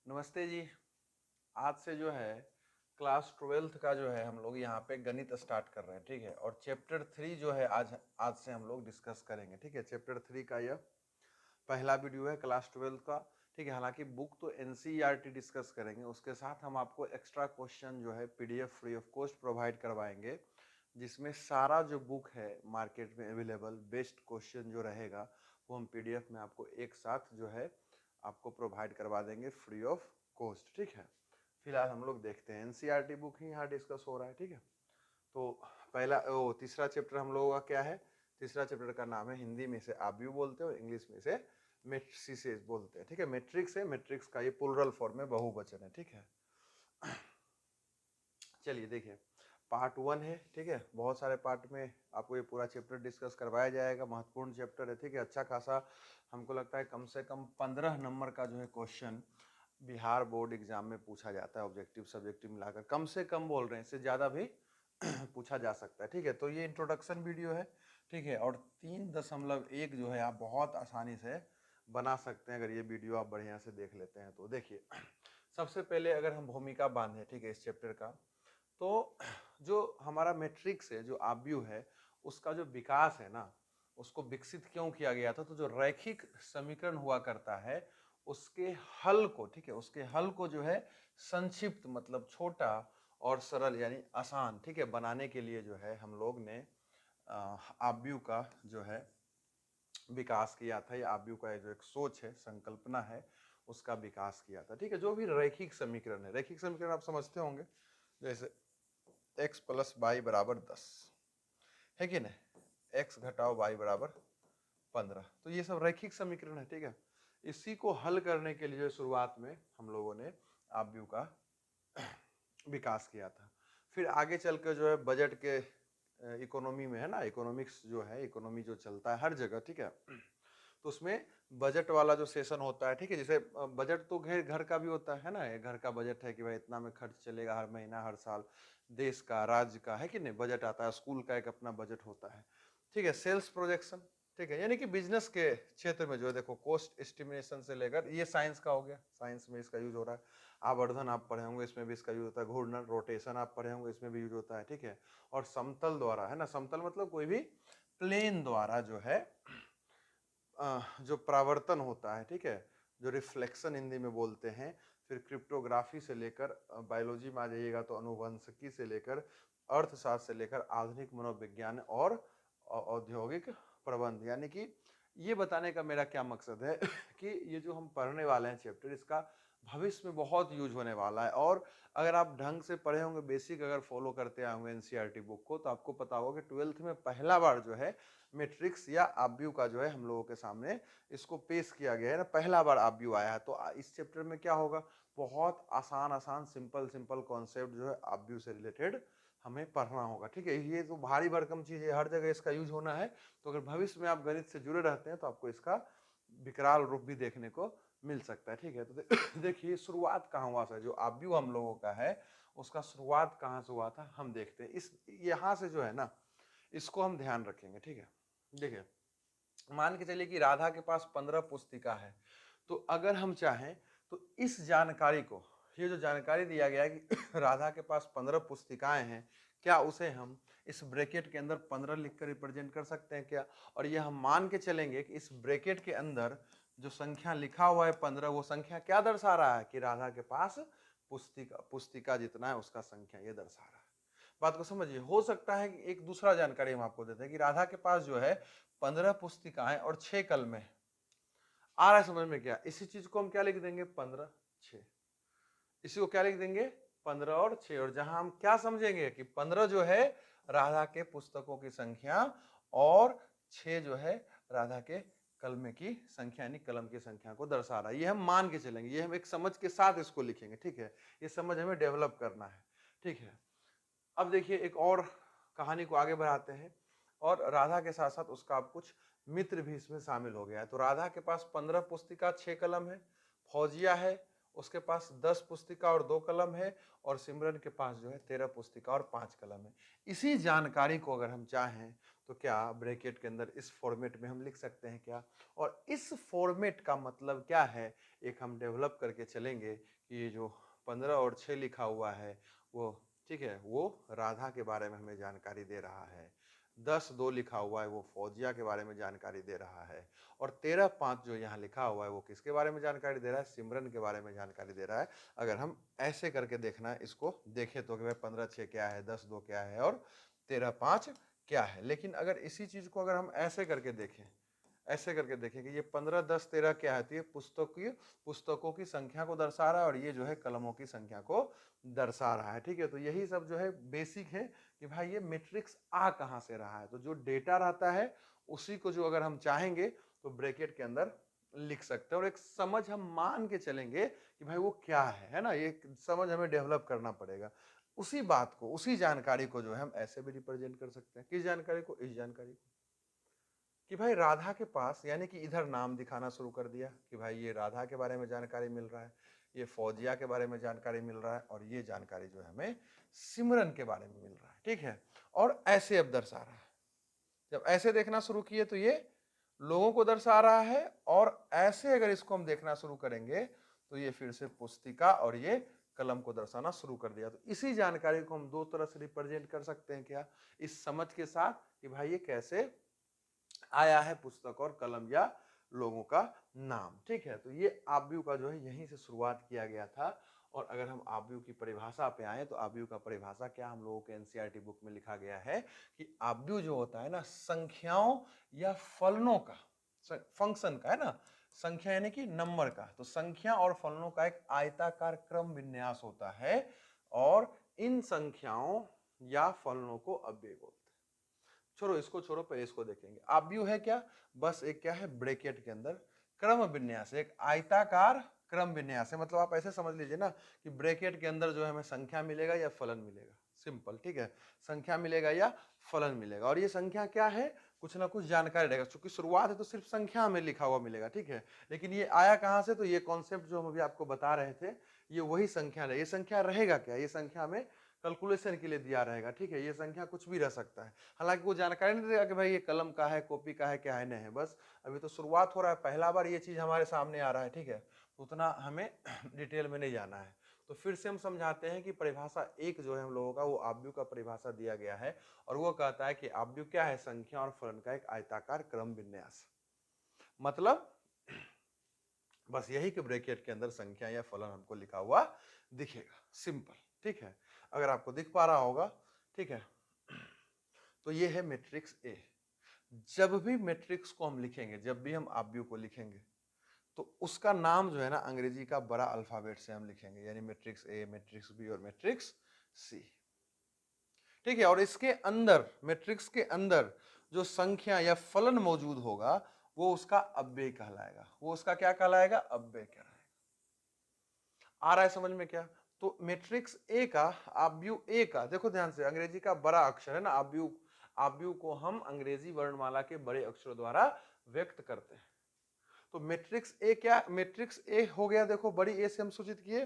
नमस्ते जी। आज से जो है क्लास 12th का जो है हम लोग यहाँ पे गणित स्टार्ट कर रहे हैं, ठीक है। और चैप्टर 3 जो है आज आज से हम लोग डिस्कस करेंगे, ठीक है। चैप्टर 3 का यह पहला वीडियो है क्लास 12 का, ठीक है। हालांकि बुक तो एनसीईआरटी डिस्कस करेंगे, उसके साथ हम आपको एक्स्ट्रा क्वेश्चन जो है PDF free of cost provide करवाएंगे, जिसमें सारा जो बुक है मार्केट में अवेलेबल बेस्ट क्वेश्चन जो रहेगा वो हम पीडीएफ में आपको एक साथ जो है आपको प्रोवाइड करवा देंगे फ्री ऑफ कॉस्ट, ठीक है। फिलहाल हम लोग देखते हैं एनसीईआरटी बुक ही यहाँ डिस्कस हो रहा है, ठीक है। तो पहला तीसरा चैप्टर हम लोगों का क्या है? तीसरा चैप्टर का नाम है, हिंदी में से आब्यू बोलते हैं और इंग्लिश में से मैट्रिसेस बोलते हैं, ठीक है। मैट्रिक्स है, मैट्रिक्स का ये प्लुरल फॉर्म में बहुवचन है, ठीक है। चलिए देखिए, पार्ट 1 है, ठीक है। बहुत सारे पार्ट में आपको ये पूरा चैप्टर डिस्कस करवाया जाएगा, महत्वपूर्ण चैप्टर है, ठीक है। अच्छा खासा हमको लगता है कम से कम 15 नंबर का जो है क्वेश्चन बिहार बोर्ड एग्जाम में पूछा जाता है, ऑब्जेक्टिव सब्जेक्टिव मिलाकर। कम से कम बोल रहे हैं, इससे ज़्यादा भी पूछा जा सकता है, ठीक है। तो ये इंट्रोडक्शन वीडियो है, ठीक है। और 3.1 जो है आप बहुत आसानी से बना सकते हैं अगर ये वीडियो आप बढ़िया से देख लेते हैं तो। देखिए, सबसे पहले अगर हम भूमिका बांधे, ठीक है, इस चैप्टर का, तो जो हमारा मैट्रिक्स है, जो आव्यूह है, उसका जो विकास है ना, उसको विकसित क्यों किया गया था? तो जो रैखिक समीकरण हुआ करता है उसके हल को, ठीक है, उसके हल को जो है संक्षिप्त मतलब छोटा और सरल यानी आसान, ठीक है, बनाने के लिए जो है हम लोग ने आव्यूह का जो है विकास किया था। ये आव्यूह का जो एक सोच है, संकल्पना है, उसका विकास किया था, ठीक है। जो भी रैखिक समीकरण है, रैखिक समीकरण आप समझते होंगे, जैसे x प्लस वाई बराबर 10 है कि नहीं, x घटाओ y बराबर 15, तो ये सब रैखिक समीकरण है, ठीक है। इसी को हल करने के लिए शुरुआत में हम लोगों ने आव्यूह का विकास किया था। फिर आगे चल कर जो है बजट के इकोनॉमी में है ना, इकोनॉमिक्स जो है, इकोनॉमी जो चलता है हर जगह, ठीक है, तो उसमें बजट वाला जो सेशन होता है, ठीक है। जैसे बजट तो घर का भी होता है ना, ये घर का बजट है कि भाई इतना में खर्च चलेगा हर महीना हर साल, देश का राज्य का है कि नहीं, बजट आता है, स्कूल का एक अपना बजट होता है, ठीक है। सेल्स प्रोजेक्शन, ठीक है, यानी कि बिजनेस के क्षेत्र में जो है देखो कॉस्ट एस्टिमेशन से लेकर, ये साइंस का हो गया, साइंस में इसका यूज हो रहा है। आवर्धन आप पढ़े होंगे, इसमें भी इसका यूज होता है। घूर्णन रोटेशन आप पढ़े होंगे, इसमें भी यूज होता है, ठीक है। और समतल द्वारा है ना, समतल मतलब कोई भी प्लेन द्वारा जो है जो प्रावर्तन होता है, ठीक है, जो रिफ्लेक्शन हिंदी में बोलते हैं। फिर क्रिप्टोग्राफी से लेकर बायोलॉजी में आ जाइएगा तो अनुवंशिकी से लेकर अर्थशास्त्र से लेकर आधुनिक मनोविज्ञान और औद्योगिक प्रबंध, यानी कि ये बताने का मेरा क्या मकसद है कि ये जो हम पढ़ने वाले हैं चैप्टर, इसका भविष्य में बहुत यूज होने वाला है। और अगर आप ढंग से पढ़े होंगे, बेसिक अगर फॉलो करते आए होंगे एनसीईआरटी बुक को, तो आपको पता होगा कि 12th में पहला बार जो है मैट्रिक्स या आव्यूह का जो है हम लोगों के सामने इसको पेश किया गया है ना, पहला बार आव्यूह आया है। तो इस चैप्टर में क्या होगा, बहुत आसान आसान सिंपल सिंपल कॉन्सेप्ट जो है आव्यूह से रिलेटेड हमें पढ़ना होगा, ठीक है। ये तो भारी भरकम चीज है, हर जगह इसका यूज होना है। तो अगर भविष्य में आप गणित से जुड़े रहते हैं तो आपको इसका विकराल रूप भी देखने को मिल सकता है, ठीक है। तो देखिए शुरुआत कहाँ हुआ था, जो आव्यूह हम लोगों का है उसका शुरुआत कहाँ से हुआ था हम देखते हैं। इस यहाँ से जो है ना, इसको हम ध्यान रखेंगे, ठीक है। देखिए, मान के चलिए कि राधा के पास 15 पुस्तिका है, तो अगर हम चाहें तो इस जानकारी को, ये जो जानकारी दिया गया है कि राधा के पास 15 पुस्तिकाएं हैं, क्या उसे हम इस ब्रैकेट के अंदर 15 लिखकर रिप्रेजेंट कर सकते हैं क्या? और ये हम मान के चलेंगे कि इस ब्रैकेट के अंदर जो संख्या लिखा हुआ है 15, वो संख्या क्या दर्शा रहा है कि राधा के पास पुस्तिका पुस्तिका जितना है उसका संख्या ये दर्शा रहा है। बात को समझिए। हो सकता है कि एक दूसरा जानकारी हम आपको देते हैं कि राधा के पास जो है 15 पुस्तिकाएं और 6 कलमें। आ रहा है समझ में क्या? इसी चीज को हम क्या लिख देंगे, 15 6, इसी को क्या लिख देंगे, 15 और 6। और जहां हम क्या समझेंगे कि 15 जो है राधा के पुस्तकों की संख्या और 6 जो है राधा के कलमे की संख्या यानी कलम की संख्या को दर्शा रहा है। ये हम मान के चलेंगे, ये हम एक समझ के साथ इसको लिखेंगे, ठीक है। ये समझ हमें डेवलप करना है, ठीक है। अब देखिए एक और कहानी को आगे बढ़ाते हैं, और राधा के साथ साथ उसका अब कुछ मित्र भी इसमें शामिल हो गया है। तो राधा के पास 15 पुस्तिका 6 कलम है, फौजिया है, उसके पास 10 पुस्तिका और 2 कलम है, और सिमरन के पास जो है 13 पुस्तिका और 5 कलम है। इसी जानकारी को अगर हम चाहें तो क्या ब्रैकेट के अंदर इस फॉर्मेट में हम लिख सकते हैं क्या? और इस फॉर्मेट का मतलब क्या है, एक हम डेवलप करके चलेंगे कि ये जो 15 और 6 लिखा हुआ है वो, ठीक है, वो राधा के बारे में हमें जानकारी दे रहा है। 10-2 लिखा हुआ है वो फौजिया के बारे में जानकारी दे रहा है, और 13-5 जो यहाँ लिखा हुआ है वो किसके बारे में जानकारी दे रहा है? सिमरन के बारे में जानकारी दे रहा है। अगर हम ऐसे करके देखना है, इसको देखें तो कि भाई 15-6 क्या है, 10-2 क्या है और 13-5 क्या है। लेकिन अगर इसी चीज को अगर हम ऐसे करके देखें, ऐसे करके देखें कि ये 15, 10, 13 क्या है, तो ये पुस्तकों की संख्या को दर्शा रहा है, और ये जो है कलमों की संख्या को दर्शा रहा है। ठीक है, तो यही सब जो है बेसिक है कि भाई ये मैट्रिक्स आ कहां से रहा है। तो जो डेटा रहता है उसी को जो अगर हम चाहेंगे तो ब्रैकेट के अंदर लिख सकते हैं, और एक समझ हम मान के चलेंगे कि भाई वो क्या है ना, ये समझ हमें डेवलप करना पड़ेगा। उसी बात को, उसी जानकारी को जो है हम ऐसे भी रिप्रेजेंट कर सकते हैं। किस जानकारी को? इस जानकारी को कि भाई राधा के पास, यानी कि इधर नाम दिखाना शुरू कर दिया कि भाई ये राधा के बारे में जानकारी मिल रहा है, ये फौजिया के बारे में जानकारी मिल रहा है, और ये जानकारी जो है हमें सिमरन के बारे में मिल रहा है। ठीक है, और ऐसे अब दर्शा रहा है। जब ऐसे देखना शुरू किए तो ये लोगों को दर्शा रहा है, और ऐसे अगर इसको हम देखना शुरू करेंगे तो ये फिर से पुस्तिका और ये कलम को दर्शाना शुरू कर दिया। तो इसी जानकारी को हम दो तरह से रिप्रेजेंट कर सकते हैं क्या, इस समझ के साथ कि भाई ये कैसे आया है पुस्तक और कलम या लोगों का नाम। ठीक है, तो ये आव्यूह का जो है यहीं से शुरुआत किया गया था। और अगर हम आव्यूह की परिभाषा पे आए तो आव्यूह का परिभाषा क्या हम लोगों के एनसीईआरटी बुक में लिखा गया है कि आव्यूह जो होता है ना, संख्याओं या फलनों का, फंक्शन का है ना, संख्या यानी कि नंबर का, तो संख्या और फलनों का एक आयताकार क्रम विन्यास होता है, और इन संख्याओं या फलनों को अव्यय बोलते हैं। छोड़ो इसको, छोड़ो, पहले इसको देखेंगे। आव्यूह है क्या? बस एक क्या है, ब्रैकेट के अंदर क्रम विन्यास, एक आयताकार क्रम विन्यास है। मतलब आप ऐसे समझ लीजिए ना कि ब्रैकेट के अंदर जो है हमें संख्या मिलेगा या फलन मिलेगा, सिंपल। ठीक है, संख्या मिलेगा या फलन मिलेगा, और ये संख्या क्या है, कुछ ना कुछ जानकारी रहेगा। चूंकि शुरुआत है तो सिर्फ संख्या में लिखा हुआ मिलेगा। ठीक है, लेकिन ये आया कहां से, तो ये कॉन्सेप्ट जो हम अभी आपको बता रहे थे, ये वही संख्या है। ये संख्या रहेगा क्या, ये संख्या में कैलकुलेशन के लिए दिया रहेगा। ठीक है, ये संख्या कुछ भी रह सकता है। हालांकि वो जानकारी नहीं देगा कि भाई ये कलम का है, कॉपी का है, क्या है, नहीं है। बस अभी तो शुरुआत हो रहा है, पहला बार ये चीज हमारे सामने आ रहा है। ठीक है, तो उतना हमें डिटेल में नहीं जाना है। तो फिर से हम समझाते हैं कि परिभाषा एक जो है हम लोगों का, वो आव्यूह का परिभाषा दिया गया है, और वो कहता है कि आव्यूह क्या है, संख्या और फलन का एक आयताकार क्रम विन्यास। मतलब बस यही कि ब्रैकेट के अंदर संख्या या फलन हमको लिखा हुआ दिखेगा, सिंपल। ठीक है, अगर आपको दिख पा रहा होगा। ठीक है, तो ये है मैट्रिक्स ए। जब भी मैट्रिक्स को हम लिखेंगे, जब भी हम आव्यूह को लिखेंगे, तो उसका नाम जो है ना अंग्रेजी का बड़ा अल्फाबेट से हम लिखेंगे, यानी मैट्रिक्स ए, मैट्रिक्स बी और मैट्रिक्स सी। ठीक है, और इसके अंदर, मैट्रिक्स के अंदर जो संख्या या फलन मौजूद होगा वो उसका अव्यय कहलाएगा। वो उसका क्या कहलाएगा? अव्यय कहलाएगा। आ रहा है समझ में क्या? तो मैट्रिक्स ए का, आव्यूह ए का, देखो ध्यान से, अंग्रेजी का बड़ा अक्षर है ना आव्यूह, आव्यूह को हम अंग्रेजी वर्णमाला के बड़े अक्षरों द्वारा व्यक्त करते हैं। तो मैट्रिक्स ए क्या, मैट्रिक्स ए हो गया, देखो बड़ी ए से हम सूचित किए,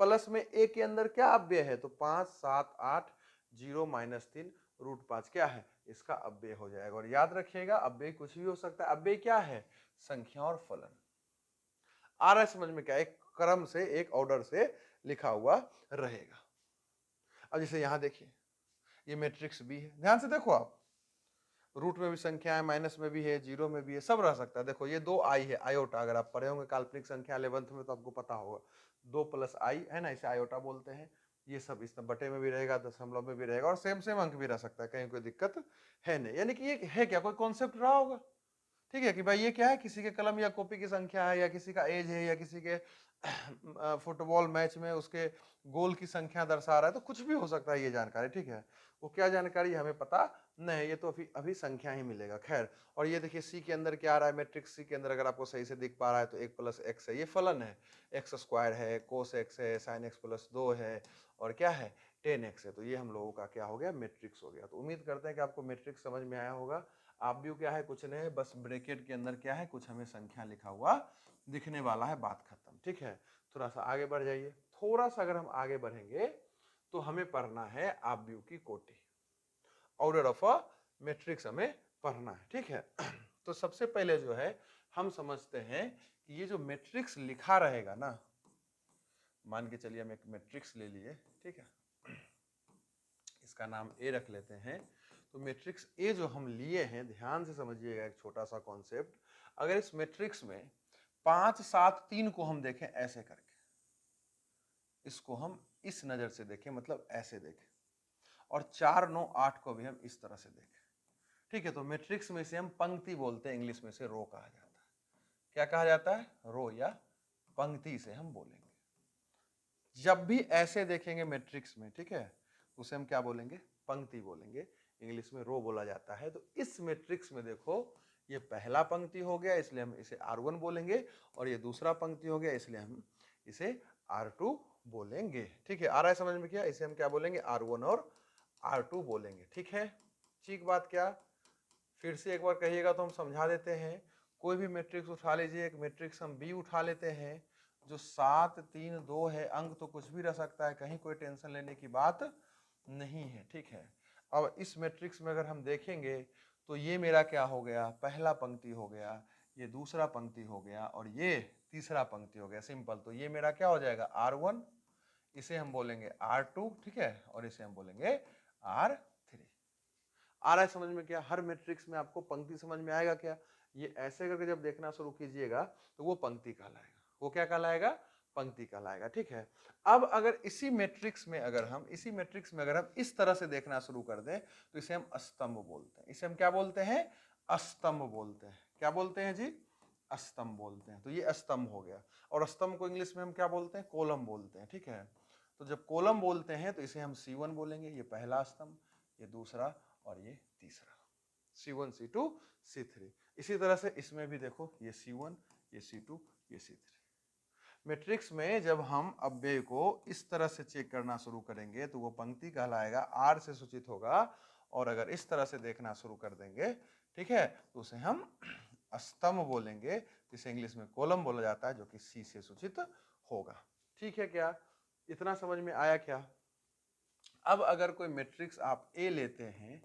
प्लस में ए के अंदर क्या अव्यय है, तो 5, 7, 8, 0, -3, √5 क्या है, इसका अव्यय हो जाएगा। और याद रखिएगा अव्यय कुछ भी हो सकता है। अव्यय क्या है? संख्या और फलन। आ रहा है समझ में क्या? एक क्रम से, एक ऑर्डर से लिखा हुआ रहेगा। अब जैसे यहां देखिए, ये मैट्रिक्स बी है, ध्यान से देखो आप, रूट में भी संख्या है, माइनस में भी है, जीरो में भी है, सब रह सकता है। देखो ये 2 आई है, आयोटा, अगर आप पढ़े होंगे काल्पनिक संख्या 11th में तो आपको पता होगा, 2 + आई है ना, इसे आयोटा बोलते हैं। ये सब इस बटे में भी रहेगा, दशमलव में भी रहेगा, और सेम सेम अंक भी रह सकता है, कहीं कोई दिक्कत है नहीं। यानी कि ये है क्या, कोई कॉन्सेप्ट रहा होगा। ठीक है, कि भाई ये क्या है, किसी के कलम या कॉपी की संख्या है, या किसी का एज है, या किसी के फुटबॉल मैच में उसके गोल की संख्या दर्शा रहा है, तो कुछ भी हो सकता है ये जानकारी। ठीक है, वो क्या जानकारी हमें पता नहीं, ये तो अभी अभी संख्या ही मिलेगा। खैर, और ये देखिए सी के अंदर क्या आ रहा है, मैट्रिक्स सी के अंदर अगर आपको सही से दिख पा रहा है तो 1 + x है, ये फलन है, x² है, cos x है, sin x + 2 है, और क्या है, 10x है। तो ये हम लोगों का क्या हो गया, मैट्रिक्स हो गया। तो उम्मीद करते हैं कि आपको मैट्रिक्स समझ में आया होगा। आव्यूह क्या है, कुछ नहीं, बस ब्रैकेट के अंदर क्या है, कुछ हमें संख्या लिखा हुआ दिखने वाला है, बात खत्म। ठीक है, थोड़ा सा आगे बढ़ जाइए। थोड़ा सा अगर हम आगे बढ़ेंगे तो हमें पढ़ना है आव्यूह की कोटि, ऑर्डर ऑफ अ मैट्रिक्स हमें पढ़ना है, ठीक है। तो सबसे पहले जो है हम समझते हैं कि ये जो मैट्रिक्स लिखा रहेगा ना, मान के चलिए हम एक मैट्रिक्स ले लिए, ठीक है, इसका नाम ए रख लेते हैं। तो मैट्रिक्स ए जो हम लिए हैं, ध्यान से समझिएगा एक छोटा सा कॉन्सेप्ट। अगर इस मैट्रिक्स में 5 7 3 को हम देखें ऐसे करके, इसको हम इस नजर से देखें, मतलब ऐसे देखें, और 4 9 8 को भी हम इस तरह से देखें, ठीक है, तो मैट्रिक्स में से हम पंक्ति बोलते हैं, इंग्लिश में से रो कहा जाता है। क्या कहा जाता है? रो या पंक्ति से हम बोलेंगे। जब भी ऐसे देखेंगे मैट्रिक्स में, ठीक है, उसे हम क्या बोलेंगे? पंक्ति बोलेंगे, इंग्लिश में रो बोला जाता है। तो इस मैट्रिक्स में देखो, ये पहला पंक्ति हो गया इसलिए हम इसे R1 बोलेंगे, और ये दूसरा पंक्ति हो गया इसलिए हम इसे R2 बोलेंगे, ठीक है। आ रहा है समझ में? क्या इसे हम क्या बोलेंगे? R1 और R2 बोलेंगे, ठीक है। ठीक बात क्या? फिर से एक बार कहिएगा तो हम समझा देते हैं। कोई भी मैट्रिक्स उठा लीजिए, एक मैट्रिक्स हम बी उठा लेते हैं जो 7 3 2 है, अंक तो कुछ भी रह सकता है, कहीं कोई टेंशन लेने की बात नहीं है, ठीक है। अब इस मैट्रिक्स में अगर हम देखेंगे तो ये मेरा क्या हो गया? पहला पंक्ति हो गया, ये दूसरा पंक्ति हो गया, और ये तीसरा पंक्ति हो गया, सिंपल। तो ये मेरा क्या हो जाएगा? R1, इसे हम बोलेंगे R2, ठीक है, और इसे हम बोलेंगे R3। आ रहा है समझ में? क्या हर मैट्रिक्स में आपको पंक्ति समझ में आएगा क्या? ये ऐसे करके जब देखना शुरू कीजिएगा तो वो पंक्ति कहलाएगा। वो क्या कहलाएगा? पंक्ति कहलाएगा, ठीक है। अब अगर इसी मैट्रिक्स में अगर हम इस तरह से देखना शुरू कर दें तो इसे हम स्तंभ बोलते हैं। इसे हम क्या बोलते हैं? स्तंभ बोलते हैं। क्या बोलते हैं जी? स्तंभ बोलते हैं। तो ये स्तंभ हो गया, और स्तंभ को इंग्लिश में हम क्या बोलते हैं? कॉलम बोलते हैं, ठीक है। तो जब कॉलम बोलते हैं तो इसे हम C1 बोलेंगे, ये पहला स्तंभ, ये दूसरा, और ये तीसरा, C1 C2 C3। इसी तरह से इसमें भी देखो, ये C1, ये C2, ये C3। मैट्रिक्स में जब हम अव्यय को इस तरह से चेक करना शुरू करेंगे तो वो पंक्ति कहलाएगा, R से सूचित होगा। और अगर इस तरह से देखना शुरू कर देंगे, ठीक है, तो उसे हम स्तंभ बोलेंगे, जिसे इंग्लिश में कॉलम बोला जाता है, जो कि C से सूचित होगा, ठीक है। क्या इतना समझ में आया क्या? अब अगर कोई मैट्रिक्स आप A लेते हैं,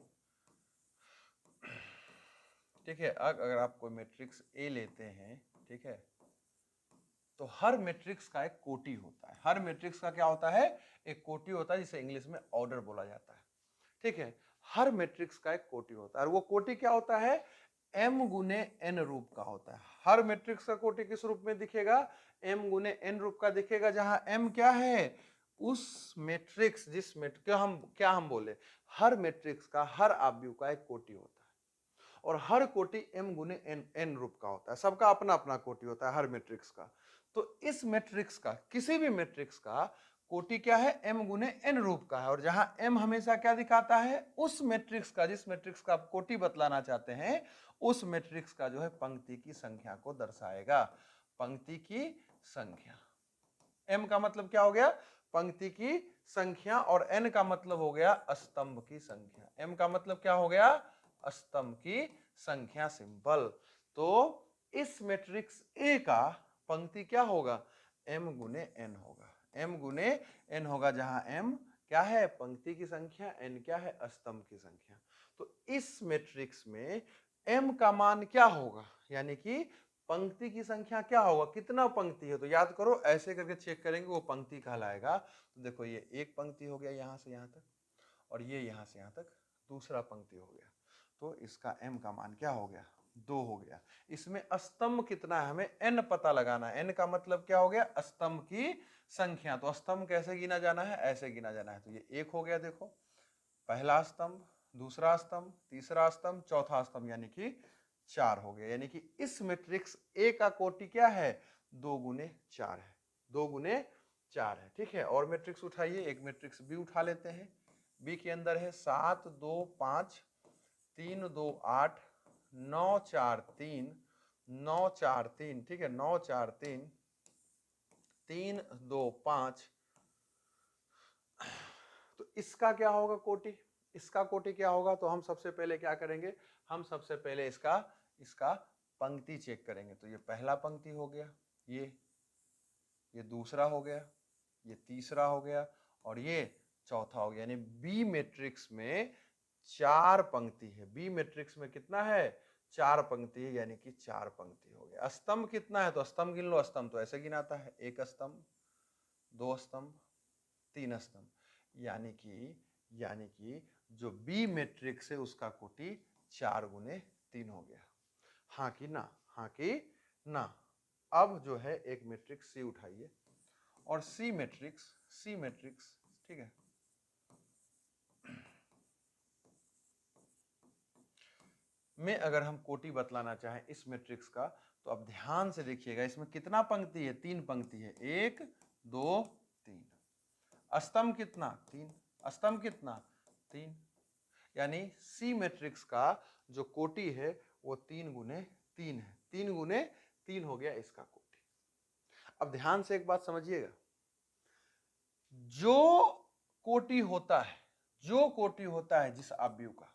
ठीक है, अगर आप कोई मैट्रिक्स ए लेते हैं, ठीक है, तो हर मैट्रिक्स का एक कोटि होता है। हर मैट्रिक्स का क्या होता है? एक कोटि होता है, जिसे इंग्लिश में ऑर्डर बोला जाता है, ठीक है। हर मैट्रिक्स का एक कोटि होता है, और वो कोटि क्या होता है? m गुने n रूप का होता है। हर मैट्रिक्स का कोटि किस रूप में दिखेगा? m गुने n रूप का दिखेगा, जहां m क्या है? उस मैट्रिक्स क्या हम बोले, हर मैट्रिक्स का, हर आव्यूह का एक कोटि होता है, और हर कोटि m गुने n रूप का होता है। सबका अपना अपना कोटि होता है हर मैट्रिक्स का। तो इस मैट्रिक्स का, किसी भी मैट्रिक्स का कोटि क्या है? m गुने n रूप का है, और जहां m हमेशा क्या दिखाता है? उस मैट्रिक्स का, जिस मैट्रिक्स का आप कोटि बतलाना चाहते हैं, उस मैट्रिक्स का जो है पंक्ति की संख्या को दर्शाएगा। पंक्ति की संख्या, m का मतलब क्या हो गया? पंक्ति की संख्या, और n का मतलब हो गया स्तंभ की संख्या। m का मतलब क्या हो गया? स्तंभ की संख्या, सिंपल। तो इस मैट्रिक्स A का पंक्ति क्या होगा? m गुने n होगा। m गुने n होगा, जहां m क्या है? पंक्ति की संख्या, n क्या है? स्तंभ की संख्या। तो इस मैट्रिक्स में m का मान क्या होगा? यानी कि पंक्ति की संख्या क्या होगा? कितना पंक्ति है? तो याद करो, ऐसे करके चेक करेंगे, वो पंक्ति कहलाएगा। तो देखो, ये एक पंक्ति हो गया यहां से यहां तक, और ये यहां से यहां तक दूसरा पंक्ति हो गया। तो इसका m का मान क्या हो गया? 2 हो गया। इसमें स्तंभ कितना है? हमें n पता लगाना है। n का मतलब क्या हो गया? स्तंभ की संख्या। तो स्तंभ कैसे गिना जाना है? ऐसे गिना जाना है। तो ये 1 हो गया, देखो, पहला स्तंभ, दूसरा स्तंभ, तीसरा स्तंभ, चौथा स्तंभ, यानी कि 4 हो गया। यानी कि इस मैट्रिक्स A का कोटि क्या है? 2 गुने 4 है। 2 गुने 4 है, ठीक है। और मैट्रिक्स उठाइए, एक मैट्रिक्स B उठा लेते हैं। B के अंदर है 7 2 5 3 2 8 9 4 3 9 4 3, ठीक है, 9 4 3 3 2 5। तो इसका क्या होगा कोटि? इसका कोटि क्या होगा? तो हम सबसे पहले क्या करेंगे? हम सबसे पहले इसका पंक्ति चेक करेंगे। तो ये पहला पंक्ति हो गया, ये ये दूसरा हो गया, ये तीसरा हो गया और ये चौथा हो गया। यानी बी मैट्रिक्स में 4 पंक्ति है। बी मैट्रिक्स में कितना है? 4 पंक्ति है, यानी कि 4 पंक्ति हो गया। स्तंभ कितना है? तो स्तंभ गिन लो। स्तंभ तो ऐसे गिनाता है, 1 स्तंभ, 2 स्तंभ, 3 स्तंभ। यानी कि जो बी मैट्रिक्स है उसका कोटि 4 गुने 3 हो गया। हाँ कि ना? हाँ कि ना? अब जो है एक मैट्रिक्स सी उठाइए और सी मैट्रिक्स ठीक है, में अगर हम कोटि बतलाना चाहें इस मैट्रिक्स का, तो अब ध्यान से देखिएगा, इसमें कितना पंक्ति है? 3 पंक्ति है, 1 2 3। स्तंभ कितना? 3। स्तंभ कितना? 3। यानी सी मैट्रिक्स का जो कोटि है वो 3 गुने 3 है। 3 गुने 3 हो गया इसका कोटि। अब ध्यान से एक बात समझिएगा, जो कोटि होता है जिस आव्यूह का,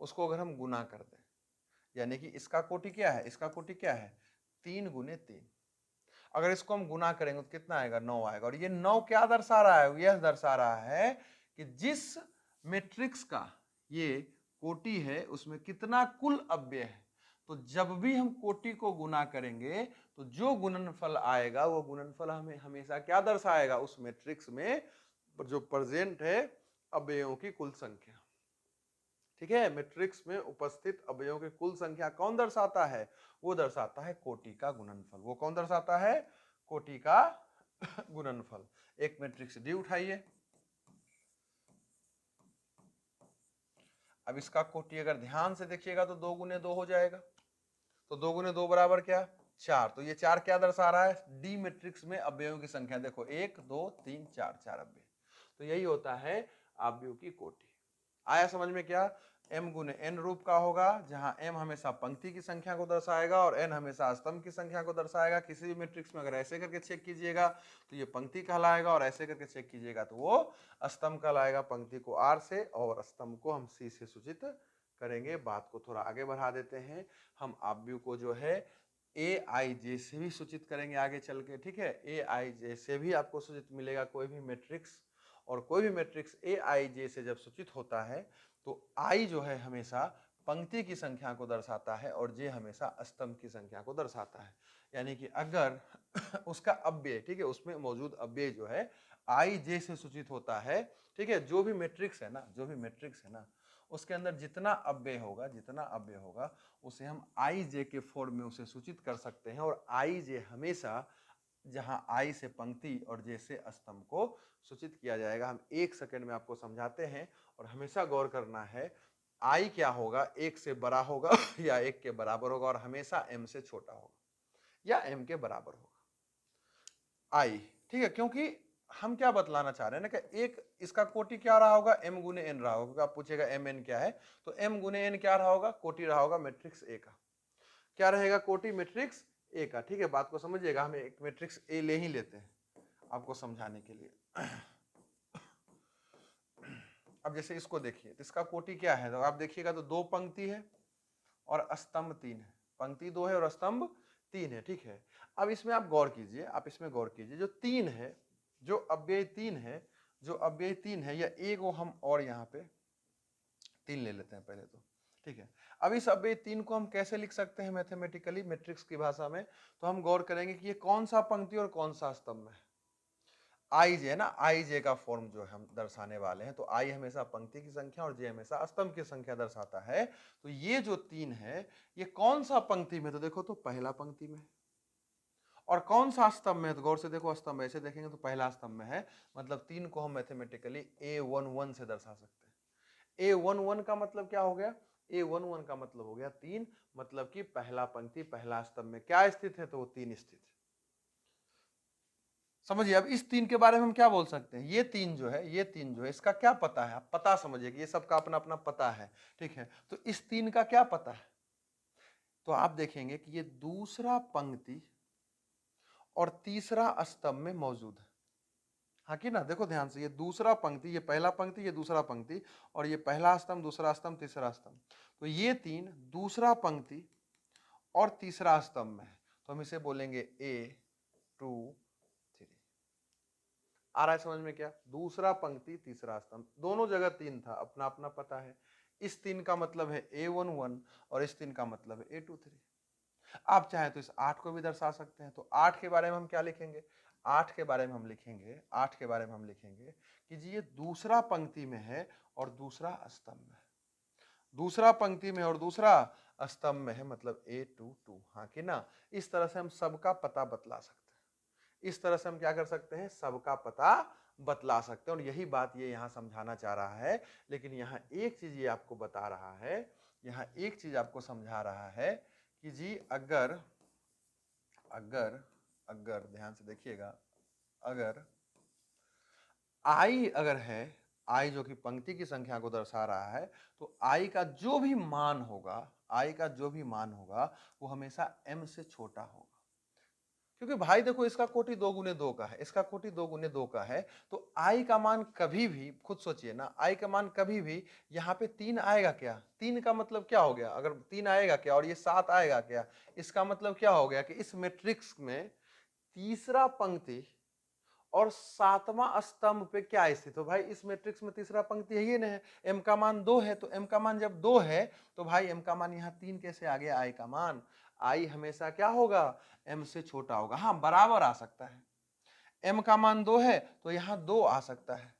उसको अगर हम गुना कर दें, यानी कि इसका कोटि क्या है? इसका कोटि क्या है? 3 गुने 3। अगर इसको हम गुना करेंगे तो कितना आएगा? 9 आएगा। और ये 9 क्या दर्शा रहा है? यह दर्शा रहा है कि जिस मैट्रिक्स का ये कोटि है उसमें कितना कुल अव्यय है। तो जब भी हम कोटि को गुना करेंगे तो जो गुणनफल आएगा वो गुणनफल हमें हमेशा क्या दर्शाएगा? उस मैट्रिक्स में जो प्रेजेंट है अवयवों की कुल संख्या। ठीक है, मैट्रिक्स में उपस्थित अवयवों की कुल संख्या कौन दर्शाता है? वो दर्शाता है कोटि का गुणनफल। वो कौन दर्शाता है? कोटि का गुणनफल। एक मैट्रिक्स डी उठाइए। अब इसका कोटि अगर ध्यान से देखिएगा तो 2 गुने 2 हो जाएगा। तो 2 गुने 2 बराबर क्या? 4। तो ये 4 क्या दर्शा रहा है? डी मैट्रिक्स में अवयवों की संख्या। देखो 1 2 3 4, 4 अवयव। तो यही होता है अवयव की कोटि। आया समझ में? क्या m गुने n रूप का होगा, जहां m हमेशा पंक्ति की संख्या को दर्शाएगा और n हमेशा स्तंभ की संख्या को दर्शाएगा। किसी भी मैट्रिक्स में अगर ऐसे करके चेक कीजिएगा तो ये पंक्ति कहलाएगा और ऐसे करके चेक कीजिएगा तो वो स्तंभ कहलाएगा। पंक्ति को r से और स्तंभ को हम c से सूचित करेंगे। बात को थोड़ा आगे बढ़ा देते हैं। हम अवयव को जो है aij से भी सूचित करेंगे आगे चल के। ठीक है, aij से भी आपको सूचित मिलेगा कोई भी मैट्रिक्स। और कोई भी मैट्रिक्स aij से जब सूचित होता है तो i जो है हमेशा पंक्ति की संख्या को दर्शाता है और j हमेशा स्तंभ की संख्या को दर्शाता है। यानी कि अगर उसका अव्यय, ठीक है, उसमें मौजूद अव्यय जो है i j से सूचित होता है। ठीक है, जो भी मैट्रिक्स है ना उसके अंदर जितना अव्यय होगा उसे हम i j के फॉर्म में उसे सूचित कर सकते हैं। और i j हमेशा जहां i से पंक्ति और j से स्तंभ को सूचित किया जाएगा। हम 1 सेकंड में आपको समझाते हैं और हमेशा गौर करना है, i क्या होगा? 1 से बड़ा होगा या 1 के बराबर होगा और हमेशा m से छोटा होगा या m के बराबर होगा i। ठीक है, क्योंकि हम क्या बतलाना चाह रहे हैं ना कि एक इसका कोटि क्या रहा होगा? m गुने n रहा होगा। क्योंकि आप पूछेगा mn क्या है, तो m गुने n क्या रहा होगा? कोटि रहा होगा मैट्रिक्स a का। क्या रहेगा? कोटि मैट्रिक्स ए का। ठीक है, बात को समझिएगा। हम एक मैट्रिक्स ए ले ही लेते हैं आपको समझाने के लिए। अब जैसे इसको देखिए तो इसका कोटि क्या है? तो आप देखिएगा तो 2 पंक्ति है और स्तंभ 3 है। पंक्ति 2 है और स्तंभ 3 है। ठीक है, अब इसमें आप गौर कीजिए, जो 3 है, जो अव्यय 3 है या एक वो हम और यहाँ पे 3 ले लेते हैं पहले तो। ठीक है, अब इस अव्यय 3 को हम कैसे लिख सकते हैं मैथमेटिकली मैट्रिक्स की भाषा में? तो हम गौर करेंगे कि ये कौन सा पंक्ति और कौन सा स्तंभ है। आई जे है ना, आई जे का फॉर्म जो हम दर्शाने वाले हैं, तो आई हमेशा पंक्ति की संख्या और जे हमेशा स्तंभ की संख्या दर्शाता है। तो ये जो 3 है ये कौन सा पंक्ति में? तो देखो तो पहला पंक्ति में। और कौन सा स्तंभ में? तो गौर से देखो, स्तंभ ऐसे देखेंगे तो पहला स्तंभ में है। मतलब 3 को हम मैथमेटिकली A11 से दर्शा सकते हैं। A11 का मतलब क्या हो गया? A11 का मतलब हो गया 3, मतलब कि पहला पंक्ति पहला स्तंभ में क्या स्थित है? तो वो 3 स्थित है। समझिए, अब इस 3 के बारे में हम क्या बोल सकते हैं? ये 3 जो है इसका क्या पता है? आप पता समझिए कि ये सबका अपना अपना पता है। ठीक है, तो इस 3 का क्या पता है? तो आप देखेंगे कि ये दूसरा पंक्ति और तीसरा स्तंभ में मौजूद है। हाँ कि ना? देखो ध्यान से, ये दूसरा पंक्ति, ये पहला पंक्ति, ये दूसरा पंक्ति और ये पहला स्तंभ, दूसरा स्तंभ, तीसरा स्तंभ। तो ये 3 दूसरा पंक्ति और तीसरा स्तंभ में है। तो हम इसे बोलेंगे A2 आ रहा है समझ में क्या? दूसरा पंक्ति तीसरा स्तंभ, दोनों जगह 3 था, अपना अपना पता है। इस 3 का मतलब है A11 और इस 3 का मतलब है A23। आप चाहे तो इस 8 को भी दर्शा सकते हैं। तो 8 के बारे में हम क्या लिखेंगे? 8 के बारे में हम लिखेंगे, 8 के बारे में हम लिखेंगे कि जी ये दूसरा पंक्ति में है और दूसरा स्तंभ में है। दूसरा पंक्ति में और दूसरा स्तंभ में है, मतलब A22। हाँ कि ना? इस तरह से हम सबका पता बतला सकते हैं। इस तरह से हम क्या कर सकते हैं? सबका पता बतला सकते हैं। और यही बात ये यहाँ समझाना चाह रहा है। लेकिन यहाँ एक चीज ये आपको बता रहा है, यहाँ एक चीज आपको समझा रहा है कि जी अगर अगर अगर ध्यान से देखिएगा, अगर आई अगर है, आई जो कि पंक्ति की संख्या को दर्शा रहा है, तो आई का जो भी मान होगा, आई का जो भी मान होगा वो हमेशा m से छोटा होगा। क्योंकि भाई देखो, इसका कोटि 2 गुने 2 का है, इसका कोटि 2 गुने 2 का है, तो आई का मान कभी भी, खुद सोचिए ना, आई का मान कभी भी यहाँ पे 3 आएगा क्या? 3 का मतलब क्या हो गया? अगर 3 आएगा क्या और ये 7 आएगा क्या? इसका मतलब क्या हो गया कि इस मैट्रिक्स में तीसरा पंक्ति और 7वां स्तंभ पे क्या स्थित हो? भाई इस मैट्रिक्स में तीसरा पंक्ति है, ये नहीं है, m का मान 2 है, तो m का मान जब 2 है तो भाई m का मान यहाँ 3 कैसे आ गया? i का मान, i हमेशा क्या होगा? m से छोटा होगा। हाँ, बराबर आ सकता है, m का मान 2 है तो यहाँ 2 आ सकता है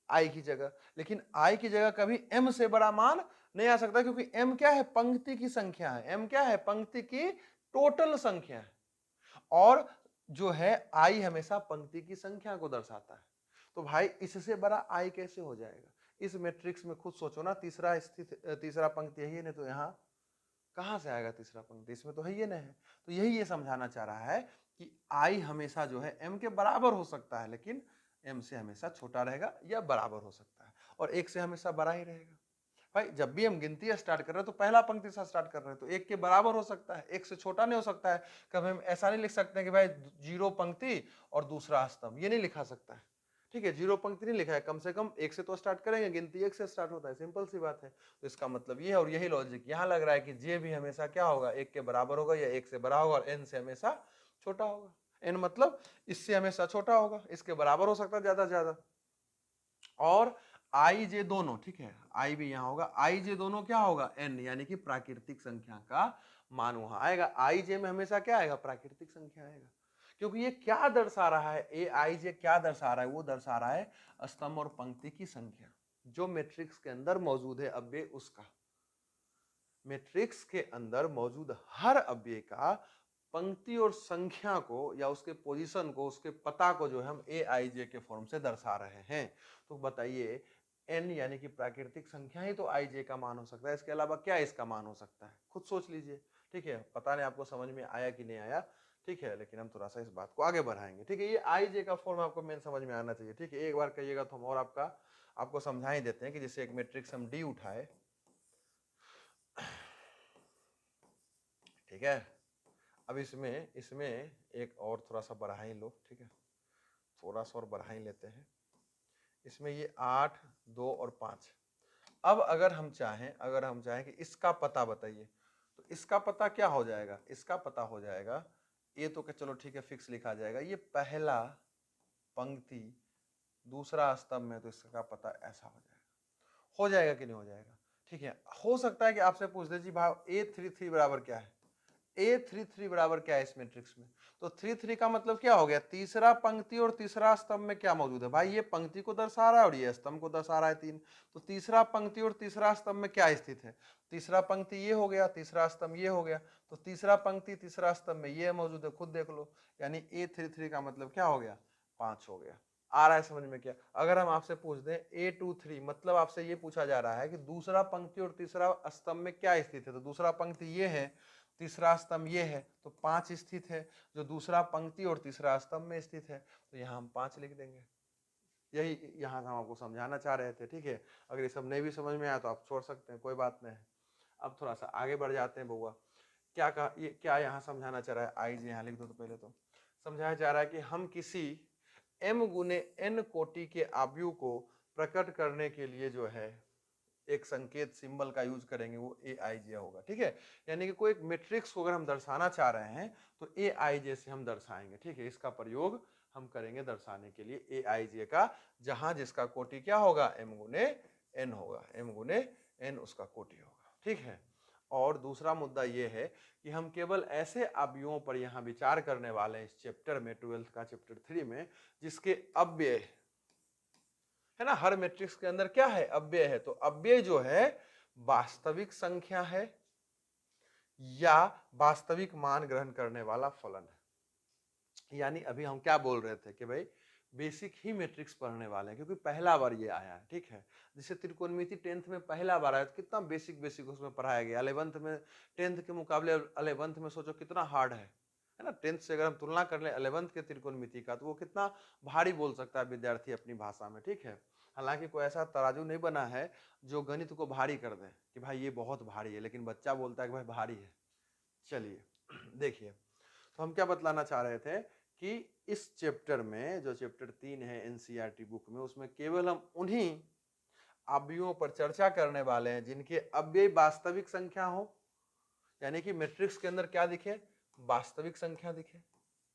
i की जगह, लेकिन i की जगह कभी m से बड़ा मान नहीं आ सकता, क्योंकि m क्या है? पंक्ति की संख्या है। m क्या है? पंक्ति की टोटल संख्या है। और जो है आई हमेशा पंक्ति की संख्या को दर्शाता है। तो भाई इससे बड़ा आई कैसे हो जाएगा? इस मैट्रिक्स में खुद सोचो ना, तीसरा पंक्ति है ये नहीं, तो यहाँ कहां से आएगा तीसरा पंक्ति? इसमें तो है ये नहीं है। तो यही ये समझाना चाह रहा है कि आई हमेशा जो है m के बराबर हो सकता है, लेकिन m से हमेशा छोटा रहेगा या बराबर हो सकता है, और एक से हमेशा बड़ा ही रहेगा। भाई जब भी हम गिनती स्टार्ट कर रहे हैं तो पहला पंक्ति से स्टार्ट कर रहे हैं, तो एक के बराबर हो सकता है, एक से छोटा नहीं हो सकता है। कभी हम ऐसा नहीं लिख सकते हैं कि भाई 0 पंक्ति और दूसरा स्तंभ, ये नहीं लिखा सकता है। ठीक है, 0 पंक्ति नहीं लिखा है, कम से कम एक से तो स्टार्ट करेंगे, गिनती एक से स्टार्ट होता है, सिंपल सी बात है। तो इसका मतलब ये है, और यही लॉजिक यहाँ लग रहा है कि जे भी हमेशा क्या होगा? एक के बराबर होगा या एक से बड़ा होगा, और एन से हमेशा छोटा होगा। एन मतलब इससे हमेशा छोटा होगा, इसके बराबर हो सकता है ज्यादा से ज्यादा। और आई जे दोनों, ठीक है, आई भी यहां होगा, आई जे दोनों क्या होगा? एन, यानी कि प्राकृतिक संख्या का मान वहां आएगा। आई जे में हमेशा क्या आएगा? प्राकृतिक संख्या आएगा। क्योंकि ये क्या दर्शा रहा है? ए आई जे क्या दर्शा रहा है? वो दर्शा रहा है स्तंभ और पंक्ति की संख्या जो मैट्रिक्स के अंदर मौजूद है, अव्यय उसका। मैट्रिक्स के अंदर मौजूद हर अव्यय का पंक्ति और संख्या को, या उसके पोजीशन को, उसके पता को जो है हम ए आई जे के फॉर्म से दर्शा रहे हैं। तो बताइए, एन यानी कि प्राकृतिक संख्या ही तो आई जे का मान हो सकता है, इसके अलावा क्या इसका मान हो सकता है? खुद सोच लीजिए। ठीक है, पता नहीं आपको समझ में आया कि नहीं आया, ठीक है, लेकिन हम थोड़ा सा इस बात को आगे बढ़ाएंगे। ठीक है, ये आई जे का फॉर्म आपको मेन समझ में आना चाहिए। ठीक है, एक बार कहिएगा तो हम और आपको समझा ही देते हैं कि जैसे एक मैट्रिक्स हम डी उठाए, ठीक है, अब इसमें इसमें एक और थोड़ा सा बढ़ा ही लो। ठीक है, थोड़ा सा और बढ़ा ही लेते हैं। इसमें ये 8, 2 और 5। अब अगर हम चाहें कि इसका पता बताइए, तो इसका पता क्या हो जाएगा? इसका पता हो जाएगा, ये तो कि चलो ठीक है फिक्स लिखा जाएगा, ये पहला पंक्ति दूसरा स्तंभ में, तो इसका पता ऐसा हो जाएगा कि नहीं हो जाएगा? ठीक है, हो सकता है कि आपसे पूछ दे जी भाई A33 बराबर क्या है? A33 बराबर क्या है इस मैट्रिक्स में? तो 33 का मतलब क्या हो गया? तीसरा पंक्ति और तीसरा स्तंभ में क्या मौजूद है? भाई ये पंक्ति को दर्शा रहा है और ये स्तंभ को दर्शा रहा है 3। तो तीसरा पंक्ति और तीसरा स्तंभ में क्या स्थित है? तीसरा पंक्ति ये हो गया, तीसरा स्तंभ ये हो गया, तो तीसरा पंक्ति तीसरा स्तंभ में ये मौजूद है, खुद देख लो। यानी A33 का मतलब क्या हो गया? 5 हो गया। आ रहा है समझ में क्या? अगर हम आपसे पूछ दें A23, मतलब आपसे ये पूछा जा रहा है कि दूसरा पंक्ति और तीसरा स्तंभ में क्या स्थित है, तो दूसरा पंक्ति ये है, तीसरा स्तंभ ये है, तो 5 स्थित है, जो दूसरा पंक्ति और तीसरा स्तंभ में स्थित है, तो यहाँ हम 5 लिख देंगे। यही यहाँ हम आपको समझाना चाह रहे थे। ठीक है, अगर ये सब नहीं भी समझ में आया तो आप छोड़ सकते हैं, कोई बात नहीं। अब थोड़ा सा आगे बढ़ जाते हैं बउआ। क्या कहा, ये क्या यहाँ समझाना चाह रहा है? आई जी यहाँ लिख दो। तो पहले तो समझाया जा रहा है कि हम किसी m गुने n कोटि के आव्यूह को प्रकट करने के लिए जो है एक संकेत सिंबल का यूज करेंगे, वो ए आई जे होगा। ठीक है, यानी कि कोई एक मैट्रिक्स को अगर हम दर्शाना चाह रहे हैं तो ए आई जे से हम दर्शाएंगे। ठीक है, इसका प्रयोग हम करेंगे दर्शाने के लिए ए आई जे का, जहां जिसका कोटि क्या होगा, m गुने n होगा, m गुने n उसका कोटि होगा, ठीक है। और दूसरा मुद्दा ये है कि हम केवल ऐसे अवयवों पर यहाँ विचार करने वाले हैं इस चैप्टर में, 12th का चैप्टर 3 में, जिसके अव्यय है ना, हर मैट्रिक्स के अंदर क्या है, अव्यय है। तो अव्यय जो है वास्तविक संख्या है या वास्तविक मान ग्रहण करने वाला फलन है। यानी अभी हम क्या बोल रहे थे कि भाई बेसिक ही मैट्रिक्स पढ़ने वाले हैं, क्योंकि पहला बार ये आया है, ठीक है। जैसे त्रिकोणमिति 10th में पहला बार आया तो कितना बेसिक बेसिक उसमें पढ़ाया गया। 11th में 10th के मुकाबले 11th में सोचो कितना हार्ड है ना। 10th से अगर हम तुलना कर ले 11th के त्रिकोणमिति का, तो वो कितना भारी बोल सकता है विद्यार्थी अपनी भाषा में, ठीक है। हालांकि कोई ऐसा तराजू नहीं बना है जो गणित को भारी कर दे कि भाई ये बहुत भारी है, लेकिन बच्चा बोलता है कि भाई भारी है। चलिए देखिए, तो हम क्या बतलाना चाह रहे थे कि इस चैप्टर में, जो चैप्टर 3 है एनसीईआरटी बुक में, उसमें केवल हम उन्हीं अवयवों पर चर्चा करने वाले हैं जिनके अव्यय वास्तविक संख्या हो, यानी कि मैट्रिक्स के अंदर क्या दिखे, वास्तविक संख्या दिखे,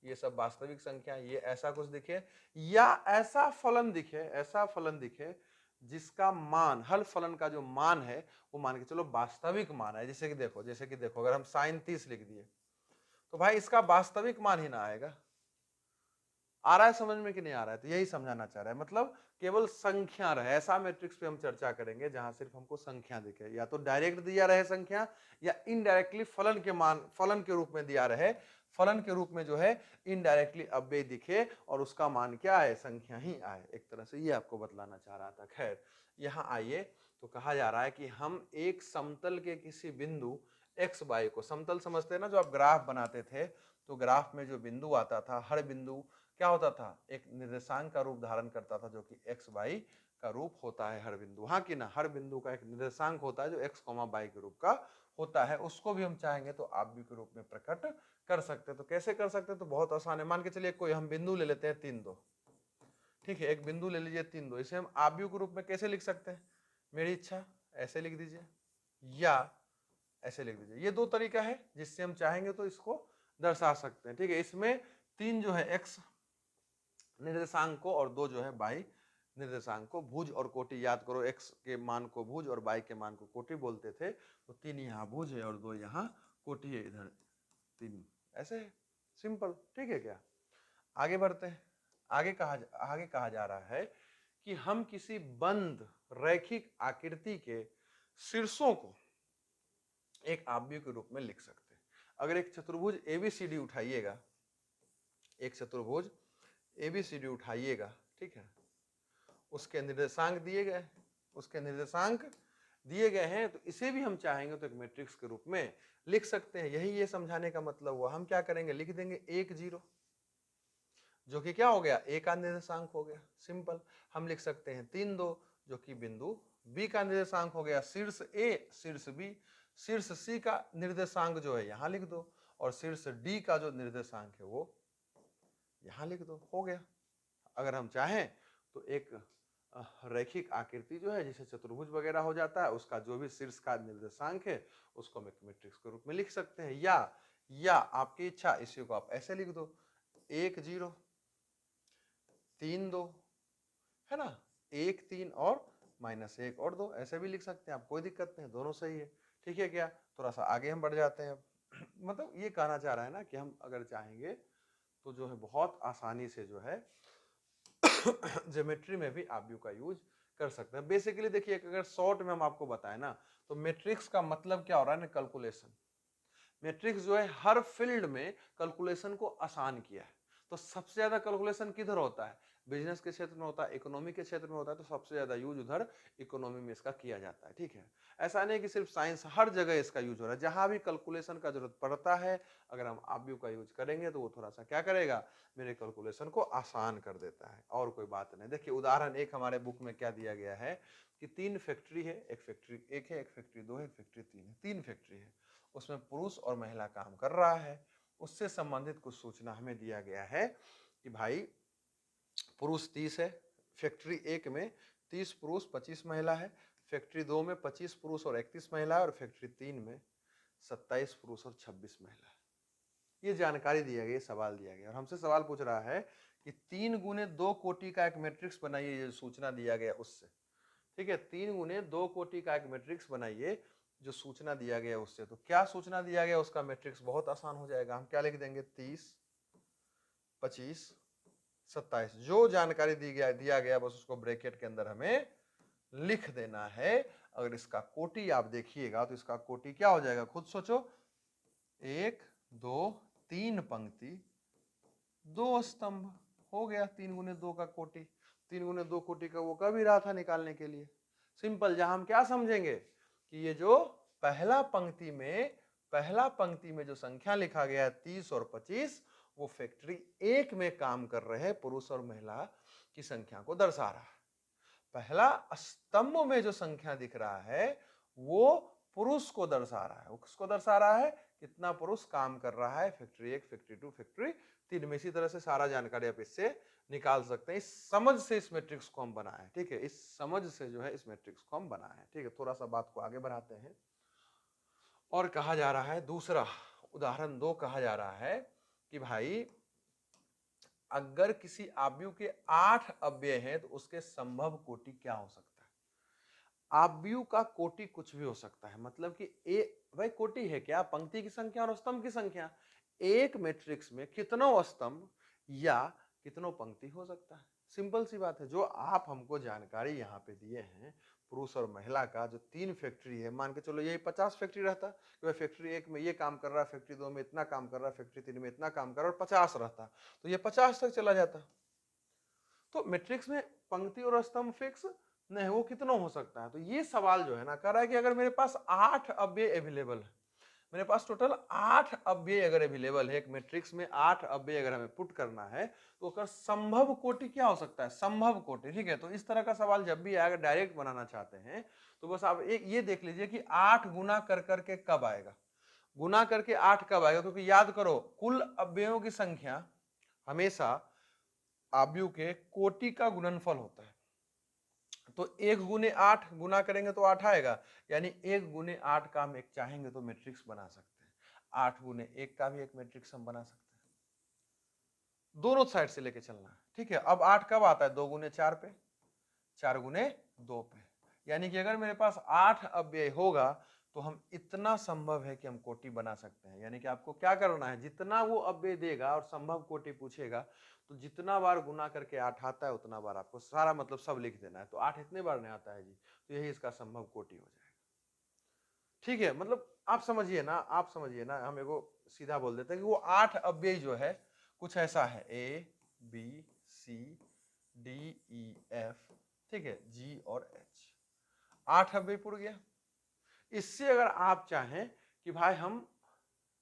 ये सब वास्तविक संख्या, ये ऐसा कुछ दिखे, या ऐसा फलन दिखे, ऐसा फलन दिखे जिसका मान, हल फलन का जो मान है वो मान के चलो वास्तविक मान है। जैसे कि देखो अगर हम sin 30 लिख दिए तो भाई इसका वास्तविक मान ही ना आएगा। आ रहा है समझ में कि नहीं आ रहा है? तो यही समझाना चाह रहा है, मतलब केवल संख्या रहे, ऐसा मैट्रिक्स पे हम चर्चा करेंगे जहां सिर्फ हमको संख्या दिखे, या तो डायरेक्ट दिया रहे संख्या, या इनडायरेक्टली फलन के मान, फलन के रूप में दिया रहे, फलन के रूप में जो है इनडायरेक्टली अव्यय दिखे और उसका मान क्या है, संख्या ही आए। एक तरह से ये आपको बतलाना चाह रहा था। खैर यहाँ आइए, तो कहा जा रहा है कि हम एक समतल के किसी बिंदु एक्स वाई को, समतल समझते हैं ना, जो आप ग्राफ बनाते थे, तो ग्राफ में जो बिंदु आता था, हर बिंदु क्या होता था, एक निर्देशांक का रूप धारण करता था, जो कि एक्स वाई का रूप होता है हर बिंदु। हाँ कि ना, हर बिंदु का एक निर्देशांक होता है जो एक्स कॉमा वाई के रूप का होता है। उसको भी हम चाहेंगे तो आव्यूह के रूप में प्रकट कर सकते हैं। तो कैसे कर सकते हैं, तो बहुत आसान है। मान के चलिए कोई हम बिंदु ले लेते हैं 3 2, ठीक है, एक बिंदु ले लीजिए 3 2, इसे हम आव्यूह के रूप में कैसे लिख सकते हैं, मेरी इच्छा ऐसे लिख दीजिए या ऐसे लिख दीजिए। ये दो तरीका है जिससे हम चाहेंगे तो इसको दर्शा सकते हैं, ठीक है। इसमें 3 जो है एक्स निर्देशांक को और 2 जो है वाई निर्देशांक को, भुज और कोटि याद करो, एक्स के मान को भुज और वाई के मान को कोटि बोलते थे। तो 3 यहाँ भुज है और 2 यहाँ कोटि है, इधर 3 ऐसे है, सिंपल, ठीक है क्या। आगे बढ़ते हैं। आगे कहा जा रहा है कि हम किसी बंद रैखिक आकृति के शीर्षों को एक आव्यूह के रूप में लिख सकते हैं। अगर एक चतुर्भुज एबीसीडी उठाइएगा, एक चतुर्भुज एबीसीडी उठाइएगा, ठीक है, उसके निर्देशांक दिए गए हैं, तो इसे भी हम चाहेंगे तो एक मैट्रिक्स के रूप में लिख सकते हैं। यही ये समझाने का मतलब हुआ। हम क्या करेंगे, लिख देंगे 1 0, जो कि क्या हो गया, ए का निर्देशांक हो गया, सिंपल। हम लिख सकते हैं 3 2, जो कि बिंदु बी का निर्देशांक हो गया, शीर्ष ए शीर्ष बी, शीर्ष सी का निर्देशांक जो है यहां लिख दो, और शीर्ष डी का जो निर्देशांक है वो यहां लिख दो, हो गया। अगर हम चाहें तो एक रैखिक आकृति जो है, जिसे चतुर्भुज वगैरह हो जाता है, उसका जो भी शीर्ष का निर्देशांक है उसको हम एक मैट्रिक्स के रूप में लिख सकते हैं। या आपकी इच्छा, इसी को आप ऐसे लिख दो, 1 0 3 2, है ना, 1 3 और -1 और 2, ऐसे भी लिख सकते हैं आप, कोई दिक्कत नहीं, दोनों सही है, ठीक है क्या। थोड़ा सा आगे हम बढ़ जाते हैं। मतलब ये कहना चाह रहा है ना कि हम अगर चाहेंगे तो जो है बहुत आसानी से जो है ज्योमेट्री में भी आव्यूह का यूज कर सकते हैं। बेसिकली देखिए, अगर शॉर्ट में हम आपको बताएं ना, तो मैट्रिक्स का मतलब क्या हो रहा है ना, कैलकुलेशन। मैट्रिक्स जो है हर फील्ड में कैलकुलेशन को आसान किया है। तो सबसे ज्यादा कैलकुलेशन किधर होता है, बिजनेस के क्षेत्र में होता है, इकोनॉमी के क्षेत्र में होता है, तो सबसे ज्यादा यूज उधर इकोनॉमी में इसका किया जाता है, ठीक है। ऐसा नहीं कि सिर्फ साइंस, हर जगह इसका यूज हो रहा है। जहां भी कैलकुलेशन का जरूरत पड़ता है, अगर हम आव्यूह का यूज करेंगे तो वो थोड़ा सा क्या करेगा, मेरे कैलकुलेशन को आसान कर देता है, और कोई बात नहीं। देखिए उदाहरण एक हमारे बुक में क्या दिया गया है कि 3 फैक्ट्री है, एक फैक्ट्री 1 है, एक फैक्ट्री 2 है, एक फैक्ट्री 3 है, 3 फैक्ट्री है, उसमें पुरुष और महिला काम कर रहा है। उससे संबंधित कुछ सूचना हमें दिया गया है कि भाई पुरुष 30 है, फैक्ट्री 1 में 30 पुरुष 25 महिला है, फैक्ट्री 2 में 25 पुरुष और 31 महिला है, और फैक्ट्री 3 में 27 पुरुष और 26 महिला है। ये जानकारी दिया गया, सवाल दिया गया, और हमसे सवाल पूछ रहा है कि 3 गुने 2 कोटि का एक मैट्रिक्स बनाइए, ये सूचना दिया गया उससे, ठीक है। 3 गुने 2 कोटि का एक मैट्रिक्स बनाइए जो सूचना दिया गया उससे। तो क्या सूचना दिया गया उसका मैट्रिक्स, बहुत आसान हो जाएगा। हम क्या लिख देंगे, 30, 25, 27, जो जानकारी दिया गया बस उसको ब्रैकेट के अंदर हमें लिख देना है। अगर इसका कोटि आप देखिएगा तो इसका कोटि क्या हो जाएगा, खुद सोचो। 1, 2, 3 पंक्ति, 2 स्तंभ, हो गया 3 गुने 2 का कोटि। 3 गुने 2 कोटि का वो कर भी रहा था निकालने के लिए, सिंपल। जहां हम क्या समझेंगे कि ये जो पहला पंक्ति में जो संख्या लिखा गया है 30 और 25, वो फैक्टरी 1 में काम कर रहे पुरुष और महिला की संख्या को दर्शा रहा है। पहला स्तंभ में जो संख्या दिख रहा है वो पुरुष को दर्शा रहा है। वो किसको दर्शा रहा है, कितना पुरुष काम कर रहा है, फैक्टरी 1, फैक्टरी 2, फैक्टरी 3 में। इसी तरह से सारा जानकारी आप इससे निकाल सकते हैं। इस समझ से इस मैट्रिक्स को हम बनाए, ठीक है। इस समझ से जो है इस मैट्रिक्स को हम बनाए, ठीक है। थोड़ा सा बात को आगे बढ़ाते हैं और कहा जा रहा है दूसरा उदाहरण 2, कहा जा रहा है कि भाई अगर किसी आव्यूह के 8 अव्यय हैं तो उसके संभव कोटि क्या हो सकता है। आव्यूह का कोटि कुछ भी हो सकता है, मतलब कि भाई कोटि है क्या, पंक्ति की संख्या और स्तंभ की संख्या। एक मैट्रिक्स में कितनों स्तंभ या कितनों पंक्ति हो सकता है, सिंपल सी बात है। जो आप हमको जानकारी यहाँ पे दिए हैं पुरुष और महिला का, जो 3 फैक्ट्री है, मान के चलो यही 50 फैक्ट्री रहता कि फैक्ट्री 1 में ये काम कर रहा है, फैक्ट्री 2 में इतना काम कर रहा है, फैक्ट्री 3 में इतना काम कर रहा है, और 50 रहता तो ये 50 तक चला जाता। तो मैट्रिक्स में पंक्ति और स्तंभ फिक्स नहीं, वो कितनों हो सकता है। तो ये सवाल जो है ना, कह रहा है कि अगर मेरे पास 8 अव्यय अवेलेबल है, मेरे पास टोटल 8 अव्यय अगर अवेलेबल है, एक मैट्रिक्स में 8 अव्यय अगर हमें पुट करना है, तो अगर संभव कोटि क्या हो सकता है, संभव कोटि, ठीक है। तो इस तरह का सवाल जब भी आएगा, डायरेक्ट बनाना चाहते हैं तो बस आप एक ये देख लीजिए कि 8 गुना कर करके कब आएगा, गुना करके 8 कब आएगा। क्योंकि याद करो, कुल अव्ययों की संख्या हमेशा आव्यूह के कोटि का गुणनफल होता है। तो 1 गुने 8 गुना करेंगे तो 8 आएगा, यानी 1 गुने 8 का हम एक चाहेंगे तो मैट्रिक्स बना सकते हैं। 8 गुने 1 का भी एक मैट्रिक्स हम बना सकते हैं। दोनों साइड से लेके चलना है, ठीक है। अब 8 कब आता है, 2 गुने 4 पे, 4 गुने 2 पे। यानी कि अगर मेरे पास 8 अव्यय होगा तो हम इतना संभव है कि हम कोटि बना सकते हैं। यानी कि आपको क्या करना है, जितना वो अव्यय देगा और संभव कोटि पूछेगा तो जितना बार गुना करके 8 आता है उतना बार आपको सारा मतलब सब लिख देना है। तो 8 इतने बार नहीं आता है जी, तो यही इसका संभव कोटि हो जाएगा, ठीक है। मतलब आप समझिए ना, आप समझिए ना, हम एगो सीधा बोल देते हैं कि वो 8 अव्यय जो है कुछ ऐसा है, A, B, C, D, E, F, ठीक है, G और H। 8 अव्यय पुर गया। इससे अगर आप चाहें कि भाई हम